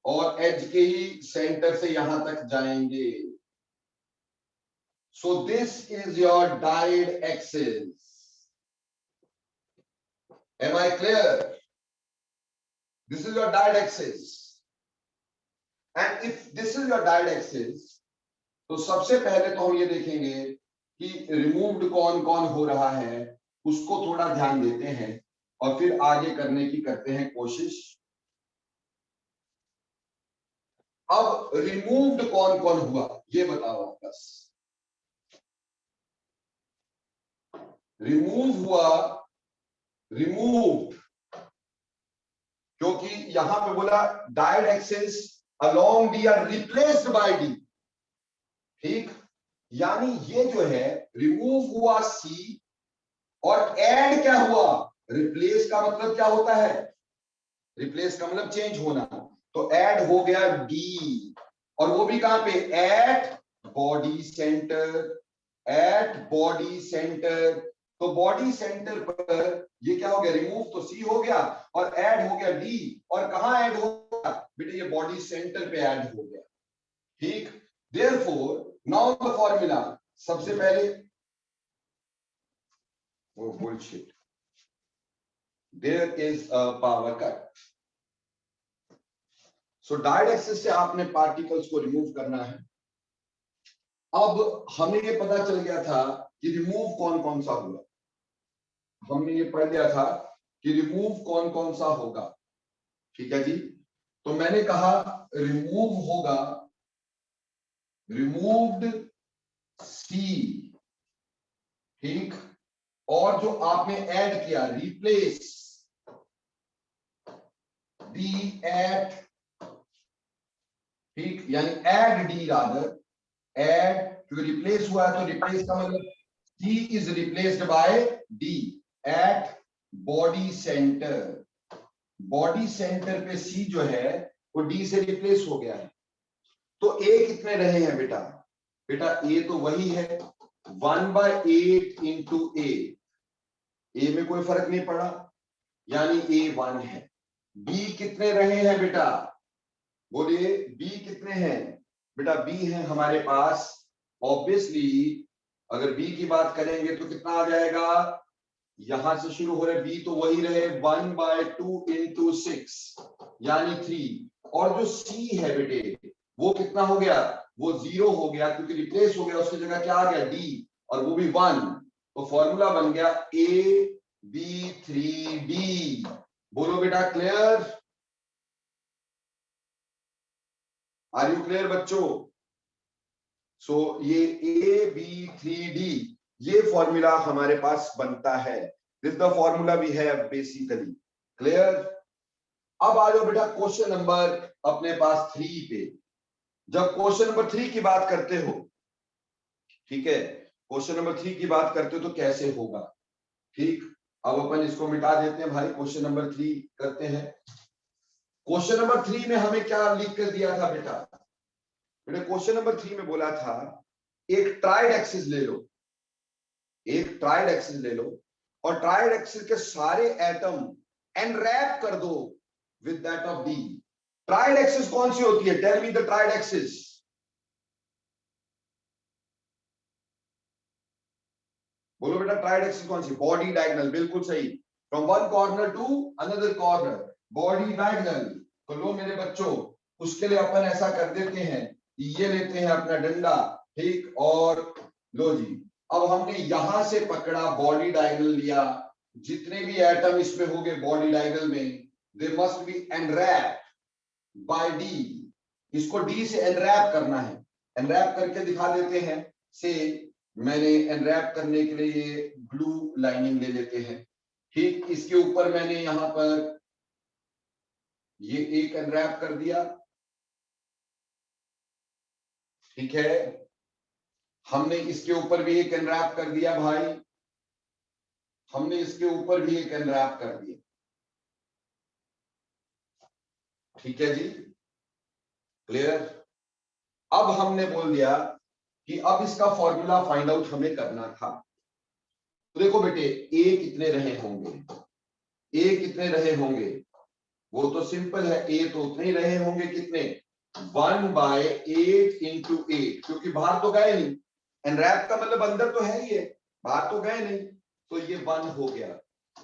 और एज के ही सेंटर से यहां तक जाएंगे। So this is your dyed axis. Am I clear? This is your dyed axis. And if this is your dyed axis, तो सबसे पहले तो हम ये देखेंगे कि रिमूव्ड कौन कौन हो रहा है, उसको थोड़ा ध्यान देते हैं और फिर आगे करने की करते हैं कोशिश। अब रिमूव्ड कौन कौन हुआ ये बताओ आप बस। रिमूव हुआ, रिमूव्ड क्योंकि यहां पे बोला diad axis along D are replaced by D, ठीक। यानी ये जो है रिमूव हुआ सी और ऐड क्या हुआ, रिप्लेस का मतलब क्या होता है, रिप्लेस का मतलब चेंज होना, तो ऐड हो गया डी, और वो भी कहां पे, at body centre, at body centre. तो बॉडी सेंटर पर ये क्या हो गया, रिमूव तो सी हो गया और ऐड हो गया डी, और कहां ऐड हो गया बेटे, ये बॉडी सेंटर पे ऐड हो गया, ठीक। देयरफॉर नाउ द फॉर्मूला, सबसे पहले वो bullshit, there is a power cut. So diad axis से आपने पार्टिकल्स को रिमूव करना है। अब हमें ये पता चल गया था कि रिमूव कौन कौन सा हुआ, हमने ये पढ़ लिया था कि रिमूव कौन कौन सा होगा, ठीक है जी। तो मैंने कहा रिमूव होगा, रिमूव्ड सी, ठीक, और जो आपने ऐड किया रिप्लेस डी एट, ठीक, यानी ऐड डी रादर, ऐड, क्योंकि रिप्लेस हुआ है तो रिप्लेस का मतलब C is replaced by D at body centre, body centre पे सी जो है वो डी से रिप्लेस हो गया है। तो ए कितने रहे हैं बेटा, बेटा ए तो वही है 1/8 इंटू ए में कोई फर्क नहीं पड़ा, यानी ए 1 है। बी कितने रहे हैं बेटा, बोलिए बी कितने हैं बेटा, बी है हमारे पास ऑब्वियसली, अगर बी की बात करेंगे तो कितना आ जाएगा, यहां से शुरू हो रहे बी तो वही रहे 1/2 इंटू 6 यानी 3, और जो सी है बेटे वो कितना हो गया, वो 0 हो गया क्योंकि रिप्लेस हो गया, उसकी जगह क्या आ गया डी, और वो भी 1, तो फॉर्मूला बन गया AB3D। बोलो बेटा क्लियर, आर यू क्लियर बच्चों। सो ये AB3D ये फॉर्मूला हमारे पास बनता है, this the formula we have basically, clear. अब आ जाओ बेटा क्वेश्चन नंबर अपने पास 3 पे। जब क्वेश्चन नंबर 3 की बात करते हो, ठीक है, क्वेश्चन नंबर 3 की बात करते हो तो कैसे होगा, ठीक। अब अपन इसको मिटा देते हैं भाई, क्वेश्चन नंबर 3 करते हैं। क्वेश्चन नंबर 3 में हमें क्या लिख कर दिया था बेटा, बेटा क्वेश्चन नंबर 3 में बोला था एक ट्राइड एक्सिस ले लो, एक ट्राइड एक्सिस ले लो, और ट्राइड एक्सिस के सारे एटम एनरैप कर दो with that of D. Triad axis कौन सी होती है, tell me the triad axis, बोलो बेटा ट्राइड एक्सिस कौन सी, बॉडी डायगोनल, बिल्कुल सही, from one corner to another corner, body diagonal. तो लो मेरे बच्चों, उसके लिए अपन ऐसा कर देते हैं, ये लेते हैं अपना डंडा, ठीक, और लो जी, अब हमने यहां से पकड़ा बॉडी डायगोनल लिया, जितने भी एटम इसमें होंगे बॉडी डायगोनल में, they must be enwrap by D, इसको डी से एनरैप करना है, एनरैप करके दिखा देते हैं। से मैंने एनरैप करने के लिए ये ब्लू लाइनिंग ले लेते हैं, ठीक, इसके ऊपर मैंने यहां पर ये एक अनरैप कर दिया, ठीक है, हमने इसके ऊपर भी एक अनरैप कर दिया भाई, हमने इसके ऊपर भी एक अनरैप कर दिया, ठीक है जी, क्लियर। अब हमने बोल दिया कि अब इसका फॉर्मूला फाइंड आउट हमें करना था। तो देखो बेटे ए कितने रहे होंगे, ए कितने रहे होंगे, वो तो सिंपल है, ए तो उतने ही रहे होंगे, कितने 1/8 इंटू 8, क्योंकि बाहर तो गए नहीं, एनरैप का मतलब अंदर तो है ही है, बाहर तो गए नहीं, तो ये 1 हो गया।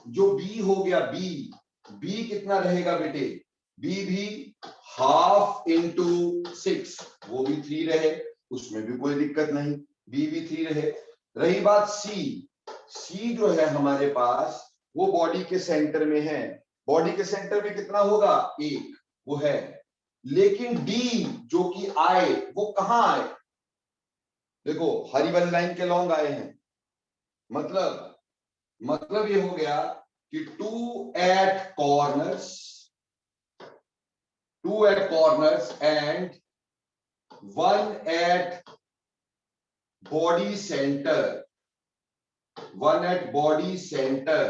जो बी हो गया, बी, बी कितना रहेगा बेटे, बी भी 1/2 इंटू 6, वो भी 3 रहे, उसमें भी कोई दिक्कत नहीं, बी भी 3 रहे। रही बात सी, सी जो है हमारे पास वो बॉडी के सेंटर में है, बॉडी के सेंटर में कितना होगा 1, वो है, लेकिन डी जो कि आए वो कहां आए, देखो हरी वाली लाइन के लॉन्ग आए हैं, मतलब ये हो गया कि 2 eight corners, 2 at corners and 1 at body center. 1 at body center.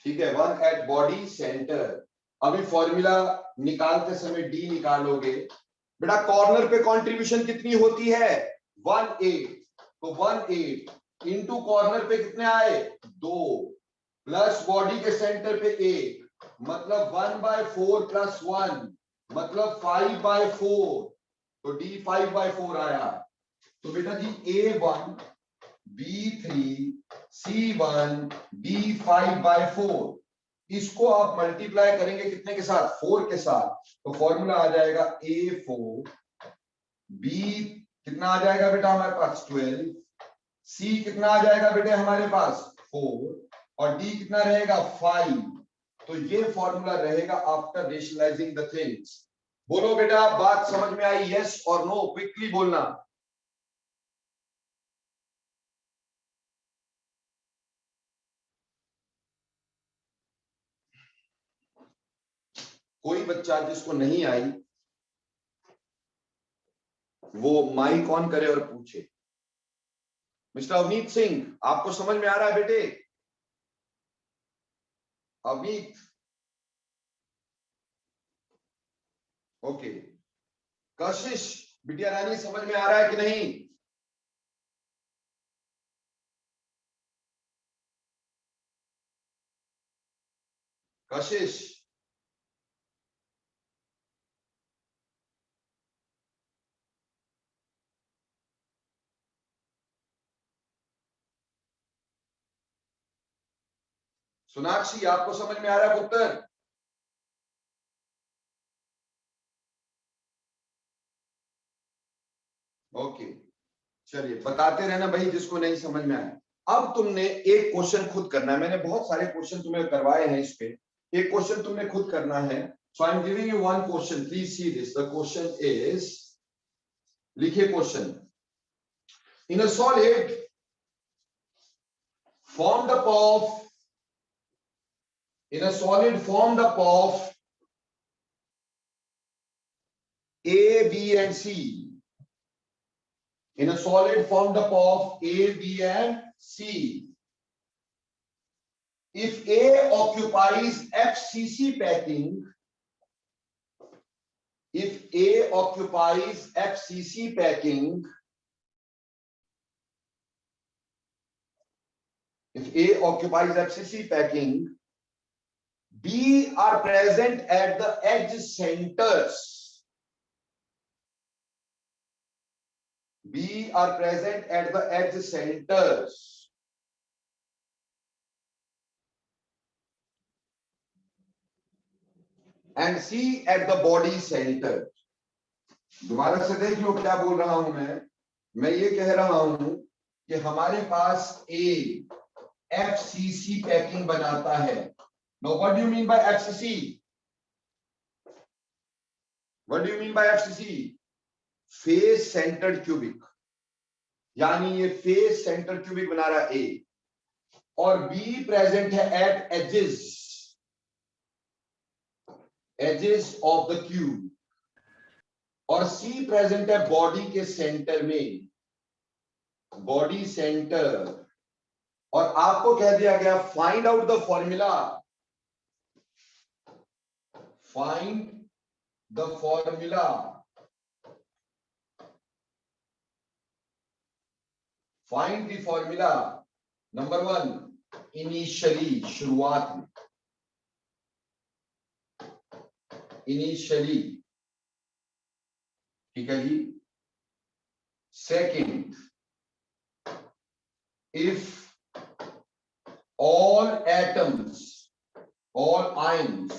ठीक है, 1 at body center. अभी फॉर्मूला निकालते समय डी निकालोगे बेटा, कॉर्नर पे कंट्रीब्यूशन कितनी होती है 1/8, तो 1/8 इंटू कॉर्नर पे कितने आए 2 प्लस बॉडी के सेंटर पे 1 मतलब 1/4 प्लस 1 मतलब 5/4, तो डी 5/4 आया। तो बेटा जी A1 B3 C1 D 5/4, इसको आप मल्टीप्लाई करेंगे कितने के साथ 4 के साथ, तो फॉर्मूला आ जाएगा A4 B कितना आ जाएगा बेटा हमारे पास 12, C कितना आ जाएगा बेटे हमारे पास 4 और D कितना रहेगा 5। तो ये फॉर्मूला रहेगा आफ्टर रेशनलाइजिंग द थिंग्स। बोलो बेटा बात समझ में आई, यस और नो, क्विकली बोलना। कोई बच्चा जिसको नहीं आई वो माइक ऑन करे और पूछे। मिस्टर अवनीत सिंह, आपको समझ में आ रहा है बेटे? अवनीत, ओके। कशिश, बिटिया रानी समझ में आ रहा है कि नहीं? कशिश, सोनाक्षी, आपको समझ में आ रहा है पुत्र? ओके, चलिए बताते रहना भाई जिसको नहीं समझ में आया। अब तुमने एक क्वेश्चन खुद करना है, मैंने बहुत सारे क्वेश्चन तुम्हें करवाए हैं, इस पे एक क्वेश्चन तुमने खुद करना है। So I am giving you one question, please see this. The question is, लिखिए question, in a solid formed up of, in a solid formed up of A, B and C, in a solid formed up of A, B and C, if A occupies FCC packing, if A occupies FCC packing, if A occupies FCC packing, B are present at the edge centers. B are present at the edge centers. And C at the body center. दोबारा से देख लो क्या बोल रहा हूं मैं ये कह रहा हूं कि हमारे पास A FCC पैकिंग बनाता है। Now what do you mean by FCC? What do you mean by FCC? Face centred cubic, यानी ये फेस सेंटर्ड क्यूबिक बना रहा है A, और B प्रेजेंट है at edges of the cube, और C प्रेजेंट है बॉडी के सेंटर में, बॉडी सेंटर। और आपको कह दिया गया find out the formula, find the formula find the formula. Number 1 initially, शुरुआत में, इनिशियली, ठीक है जी। Second, if all atoms, all ions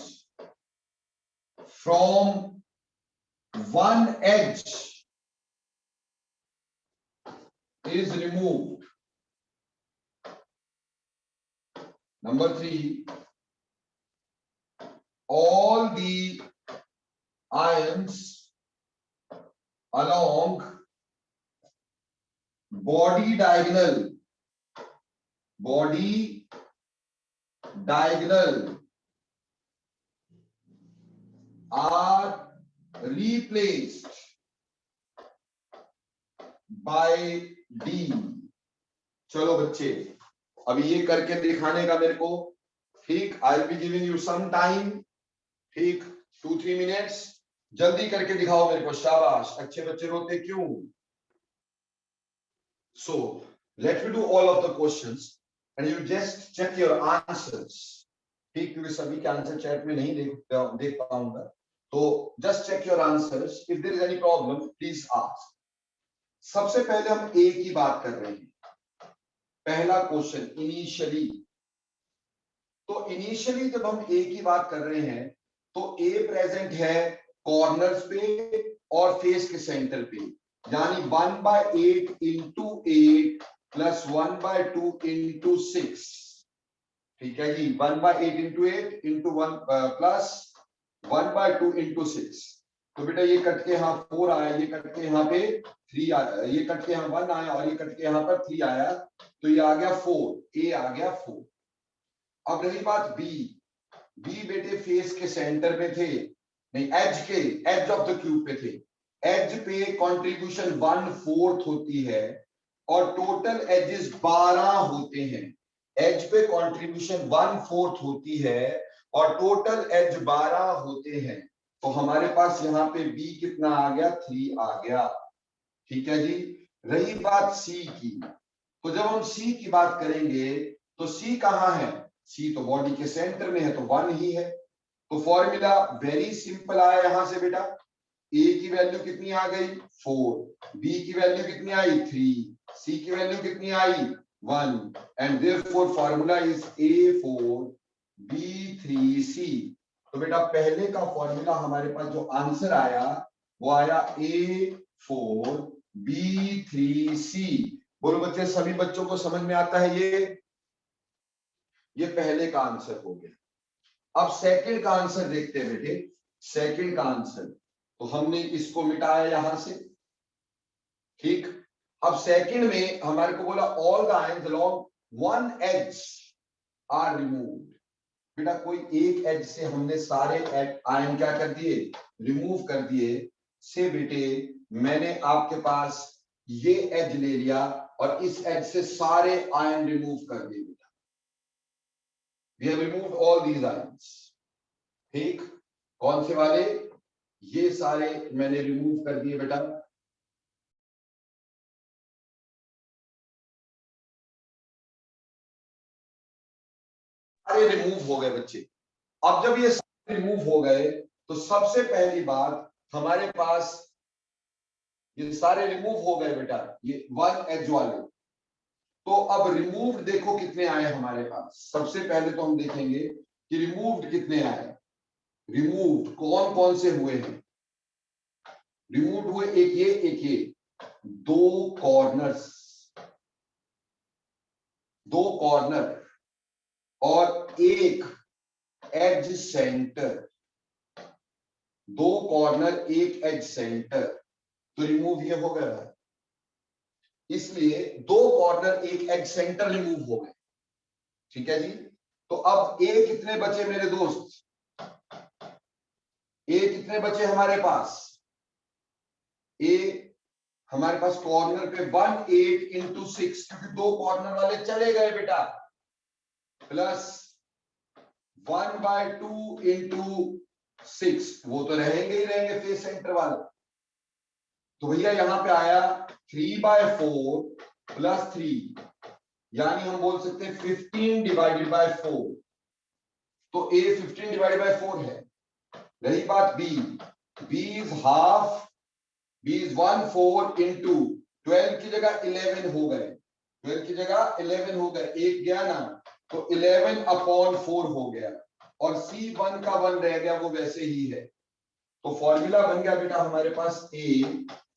from one edge is removed. Number 3, all the ions along body diagonal are replaced by D। चलो बच्चे, अभी ये करके दिखाने का मेरे को, ठीक, I will be giving you some time, ठीक, 2-3 मिनट्स, जल्दी करके दिखाओ मेरे को, शाबाश, अच्छे बच्चे रोते क्यों? So let me do all of the questions and you just check your answers, ठीक, क्योंकि सभी के आंसर चैट में नहीं देख पाऊंगा, तो just check your answers, if there is any problem please ask। सबसे पहले हम A की बात कर रहे हैं, पहला क्वेश्चन इनिशियली। तो इनिशियली जब हम A की बात कर रहे हैं तो A प्रेजेंट है कॉर्नर्स पे और फेस के सेंटर पे, यानी 1/8 into 8 plus 1/2 into 6, ठीक है जी, 1/8 into 8 into 1 plus 1/2 into 6। तो बेटा ये कट के यहाँ 4 आया, ये कट के यहाँ पे 3 आया, ये कट के यहाँ 1 आया और ये कट के यहाँ पर 3 आया, तो ये आ गया 4, A आ गया 4। अब रही बात B, B बेटे फेस के सेंटर में थे, नहीं एज के, एज ऑफ द क्यूब पे थे, एज पे कंट्रीब्यूशन 1/4 होती है और टोटल एजेस 12 होते हैं। एज पे कंट्रीब्यूशन 1/4 होती है और टोटल एज 12 होते हैं, तो हमारे पास यहाँ पे B कितना आ गया, 3 आ गया, ठीक है जी। रही बात C की, तो जब हम C की बात करेंगे तो C कहाँ है, C तो बॉडी के सेंटर में है, तो 1 ही है, तो फॉर्मूला वेरी सिंपल आया यहां से बेटा, A की वैल्यू कितनी आ गई 4, B की वैल्यू कितनी आई 3, C की वैल्यू कितनी आई 1, and therefore formula is A4B3C। तो बेटा पहले का फॉर्मूला हमारे पास जो आंसर आया वो आया A4B3C। बोलो बच्चे, सभी बच्चों को समझ में आता है ये पहले का आंसर हो गया। अब सेकंड का आंसर देखते हैं बेटे, सेकंड का आंसर, तो हमने इसको मिटाया यहां से, ठीक। अब सेकंड में हमारे को बोला all the ions along one edge are removed. बेटा कोई एक एज से हमने सारे आयन क्या कर दिए, रिमूव कर दिए, से बेटे मैंने आपके पास ये एज ले लिया और इस एज से सारे आयन रिमूव कर दिए बेटा। We have removed all these ions, ठीक, कौन से वाले, ये सारे मैंने रिमूव कर दिए बेटा। सारे रिमूव हो गए बच्चे। अब जब ये सारे रिमूव हो गए तो सबसे पहली बात हमारे पास, ये सारे रिमूव हो गए बेटा, ये 1 एज वाले, तो अब रिमूव्ड देखो कितने आए हमारे पास। सबसे पहले तो हम देखेंगे कि रिमूव्ड कितने आए। रिमूव्ड कौन कौन से हुए हैं, रिमूव्ड हुए एक ये, दो कॉर्नर और एक एज सेंटर, दो कॉर्नर एक एज सेंटर, तो रिमूव ये हो गया है, इसलिए दो कॉर्नर एक एज सेंटर रिमूव हो गए, ठीक है जी। तो अब ए कितने बचे मेरे दोस्त, ए कितने बचे हमारे पास, ए हमारे पास कॉर्नर पे 1/8 into 6, क्योंकि दो कॉर्नर वाले चले गए बेटा, प्लस 1/2 into 6, वो तो रहेंगे ही रहेंगे फेस सेंटर वाले, तो भैया यहां पे आया 3/4 प्लस 3, यानी हम बोल सकते हैं 15/4, तो A 15/4 है। रही बात B is half, B is 1/4 into 12 की जगह 11 हो गए, 12 की जगह 11 हो गए, एक गया ना, तो 11/4 हो गया, और C 1 का 1 रह गया, वो वैसे ही है। तो फॉर्मूला बन गया बेटा हमारे पास A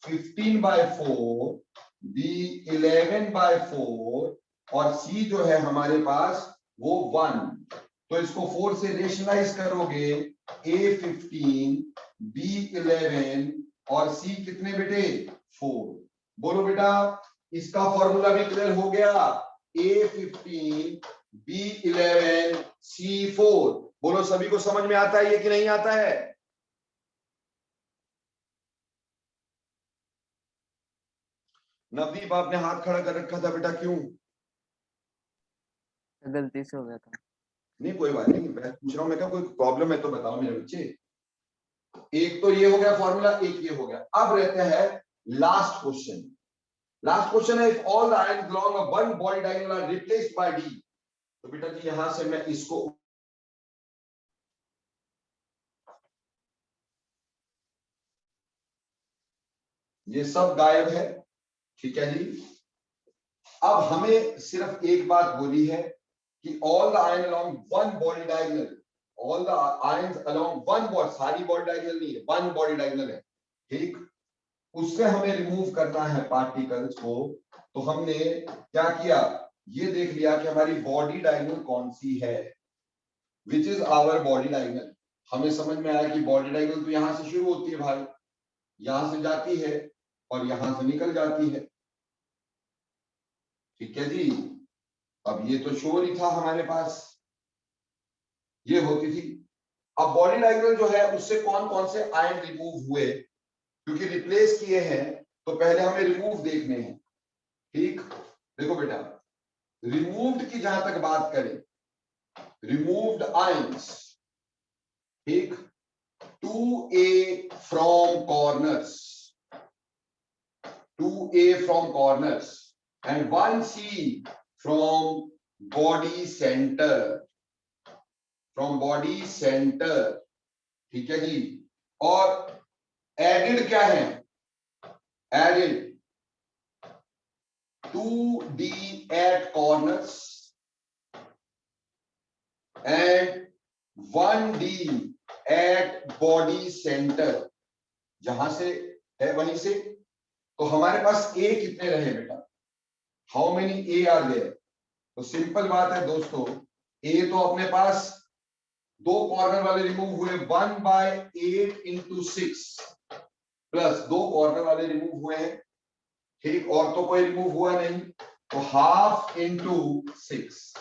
15/4, B 11/4 और C जो है हमारे पास वो 1। तो इसको 4 से रेशनलाइज करोगे, A 15, B 11 और C कितने बेटे 4। बोलो बेटा इसका फॉर्मूला भी क्लियर हो गया, A 15, B 11, C 4। बोलो सभी को समझ में आता है ये कि नहीं आता है, नवदीप आपने हाथ खड़ा कर रखा था बेटा, क्यों? गलती से हो गया था। नहीं कोई बात नहीं, मैं पूछ रहा हूँ, मैं क्या कोई प्रॉब्लम है तो बताओ मेरे बच्चे। एक तो ये हो गया फॉर्मूला, एक ये हो गया। अब रहता है लास्ट क्वेश्चन। लास्ट क्वेश्चन है, if all the ions belong a one body diagonal are replaced by D. तो बेटा जी यहां से मैं इसको, ये सब गायब है, ठीक है जी। अब हमें सिर्फ एक बात बोली है कि all the ion along one body diagonal, all the ions along one body, सारी बॉडी डायगोनल नहीं है, वन बॉडी डायगोनल है, ठीक। उससे हमें रिमूव करना है पार्टिकल्स को। तो हमने क्या किया, ये देख लिया कि हमारी बॉडी डायगोनल कौन सी है, which is our body diagonal. हमें समझ में आया कि बॉडी डायगोनल तो यहां से शुरू होती है भाई, यहां से जाती है और यहां से निकल जाती है, ठीक है जी। अब ये तो श्योर ही था हमारे पास, ये होती थी। अब बॉडी डायगोनल जो है उससे कौन कौन से आयन रिमूव हुए, क्योंकि रिप्लेस किए हैं तो पहले हमें रिमूव देखने हैं, ठीक। देखो बेटा, रिमूव्ड की जहां तक बात करें, रिमूव्ड आयंस, ठीक, 2A from corners, 2A from corners and 1C from body center, from body center, ठीक है जी। और एडिड क्या है, added 2D at corners and 1D at body center, जहां से है वहीं से। तो हमारे पास ए कितने रहे बेटा, how many A are there? तो सिंपल बात है दोस्तों, ए तो अपने पास दो कॉर्नर वाले रिमूव हुए, 1/8 into 6 प्लस दो कॉर्नर वाले रिमूव हुए हैं, ठीक, और तो कोई रिमूव हुआ नहीं, तो हाफ इंटू 6।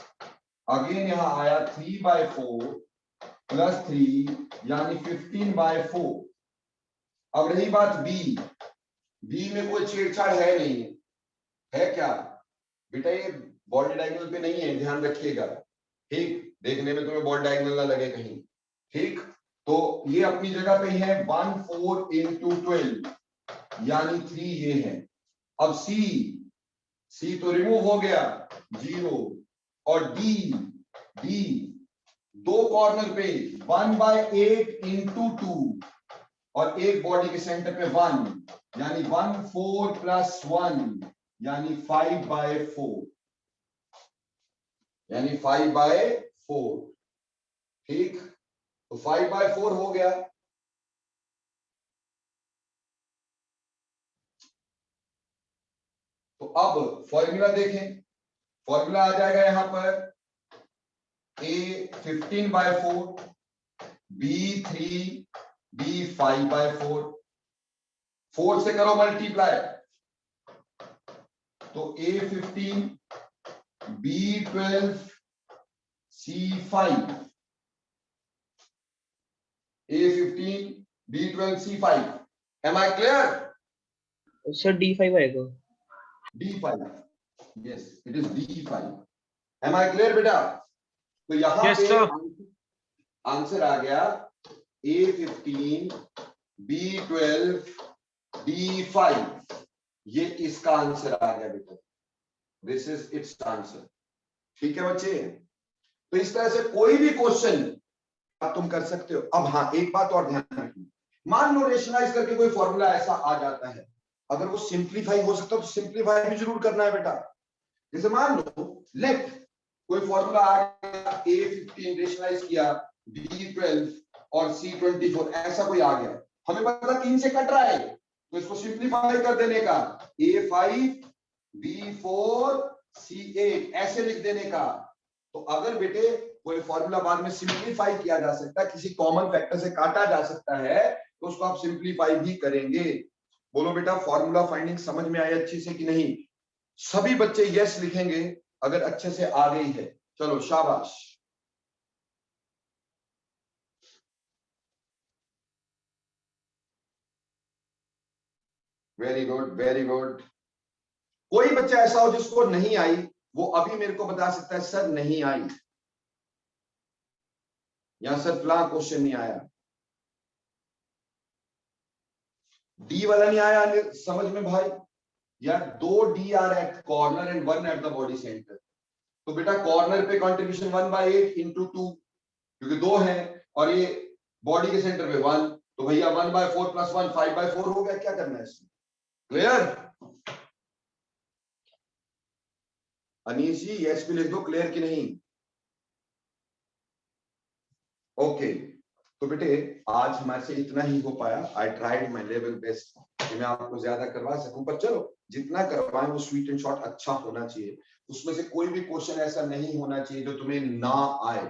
अगेन यहां आया 3/4 प्लस 3 यानी 15/4। अब रही बात बी, बी में कोई छेड़छाड़ है नहीं है क्या बेटा, ये बॉडी डायगोनल पे नहीं है, ध्यान रखिएगा, ठीक, देखने में तुम्हें बॉडी डायगोनल ना लगे कहीं, ठीक। तो ये अपनी जगह पे ही है, 1/4 into 12 यानी 3 ये है। अब सी, सी तो रिमूव हो गया 0, और डी, डी दो कॉर्नर पे 1/8 into 2 और एक बॉडी के सेंटर पे 1 यानी 1/4 plus 1 यानी 5/4, यानी 5/4, ठीक। तो 5/4 हो गया। तो अब फॉर्मूला देखें, फॉर्मूला आ जाएगा यहां पर a 15/4, b 3, b 5/4, 4 से करो मल्टीप्लाई, तो a 15, b 12, c 5, a 15, b 12, c 5। Am I clear? Sir D5 आएगा। D5, yes, it is D5. Am I clear बेटा? तो यहां Yes, पे sir. आंसर आ गया A15, B12, D5, ये इसका आंसर आ गया बेटा, दिस इज इट्स आंसर, ठीक है बच्चे। तो इस तरह से कोई भी क्वेश्चन तुम कर सकते हो। अब हाँ एक बात और ध्यान रखना, मान लो रेशनलाइज करके कोई फॉर्मूला ऐसा आ जाता है, अगर वो सिंप्लीफाई हो सकता है तो सिंप्लीफाई भी जरूर करना है बेटा। जैसे मान लो लेट कोई फॉर्मूला आ गया, A15 रेशनलाइज किया, B12 और C24 ऐसा कोई आ गया, हमें पता 3 से कट रहा है, तो इसको सिंप्लीफाई कर देने का, A5 B4 C8 ऐसे लिख देने का। तो अगर बेटे कोई फॉर्मूला बाद में सिंप्लीफाई किया जा सकता है, किसी कॉमन फैक्टर से काटा जा सकता है, तो उसको आप सिंप्लीफाई भी करेंगे। बोलो बेटा फॉर्मूला फाइंडिंग समझ में आई अच्छी से कि नहीं? सभी बच्चे यस लिखेंगे अगर अच्छे से आ गई है। चलो शाबाश, वेरी गुड वेरी गुड। कोई बच्चा ऐसा हो जिसको नहीं आई, वो अभी मेरे को बता सकता है सर नहीं आई, या सर फला क्वेश्चन नहीं आया, डी वाला नहीं आया समझ में भाई, या 2 D are at corner and 1 at the body centre, तो बेटा कॉर्नर पे कंट्रीब्यूशन 1/8 इंटू 2, क्योंकि 2 है और ये बॉडी के सेंटर पे 1, तो भैया 1/4 प्लस 1 5/4 हो गया। क्या करना है इसमें? क्लियर? अनीश जी यस भी लिख दो, क्लियर कि नहीं? ओके तो बेटे आज हमारे से इतना ही हो पाया। I tried my level best कि मैं आपको ज्यादा करवा सकूं, पर चलो जितना करवाएं वो स्वीट एंड शॉर्ट अच्छा होना चाहिए। उसमें से कोई भी क्वेश्चन ऐसा नहीं होना चाहिए जो तुम्हें ना आए।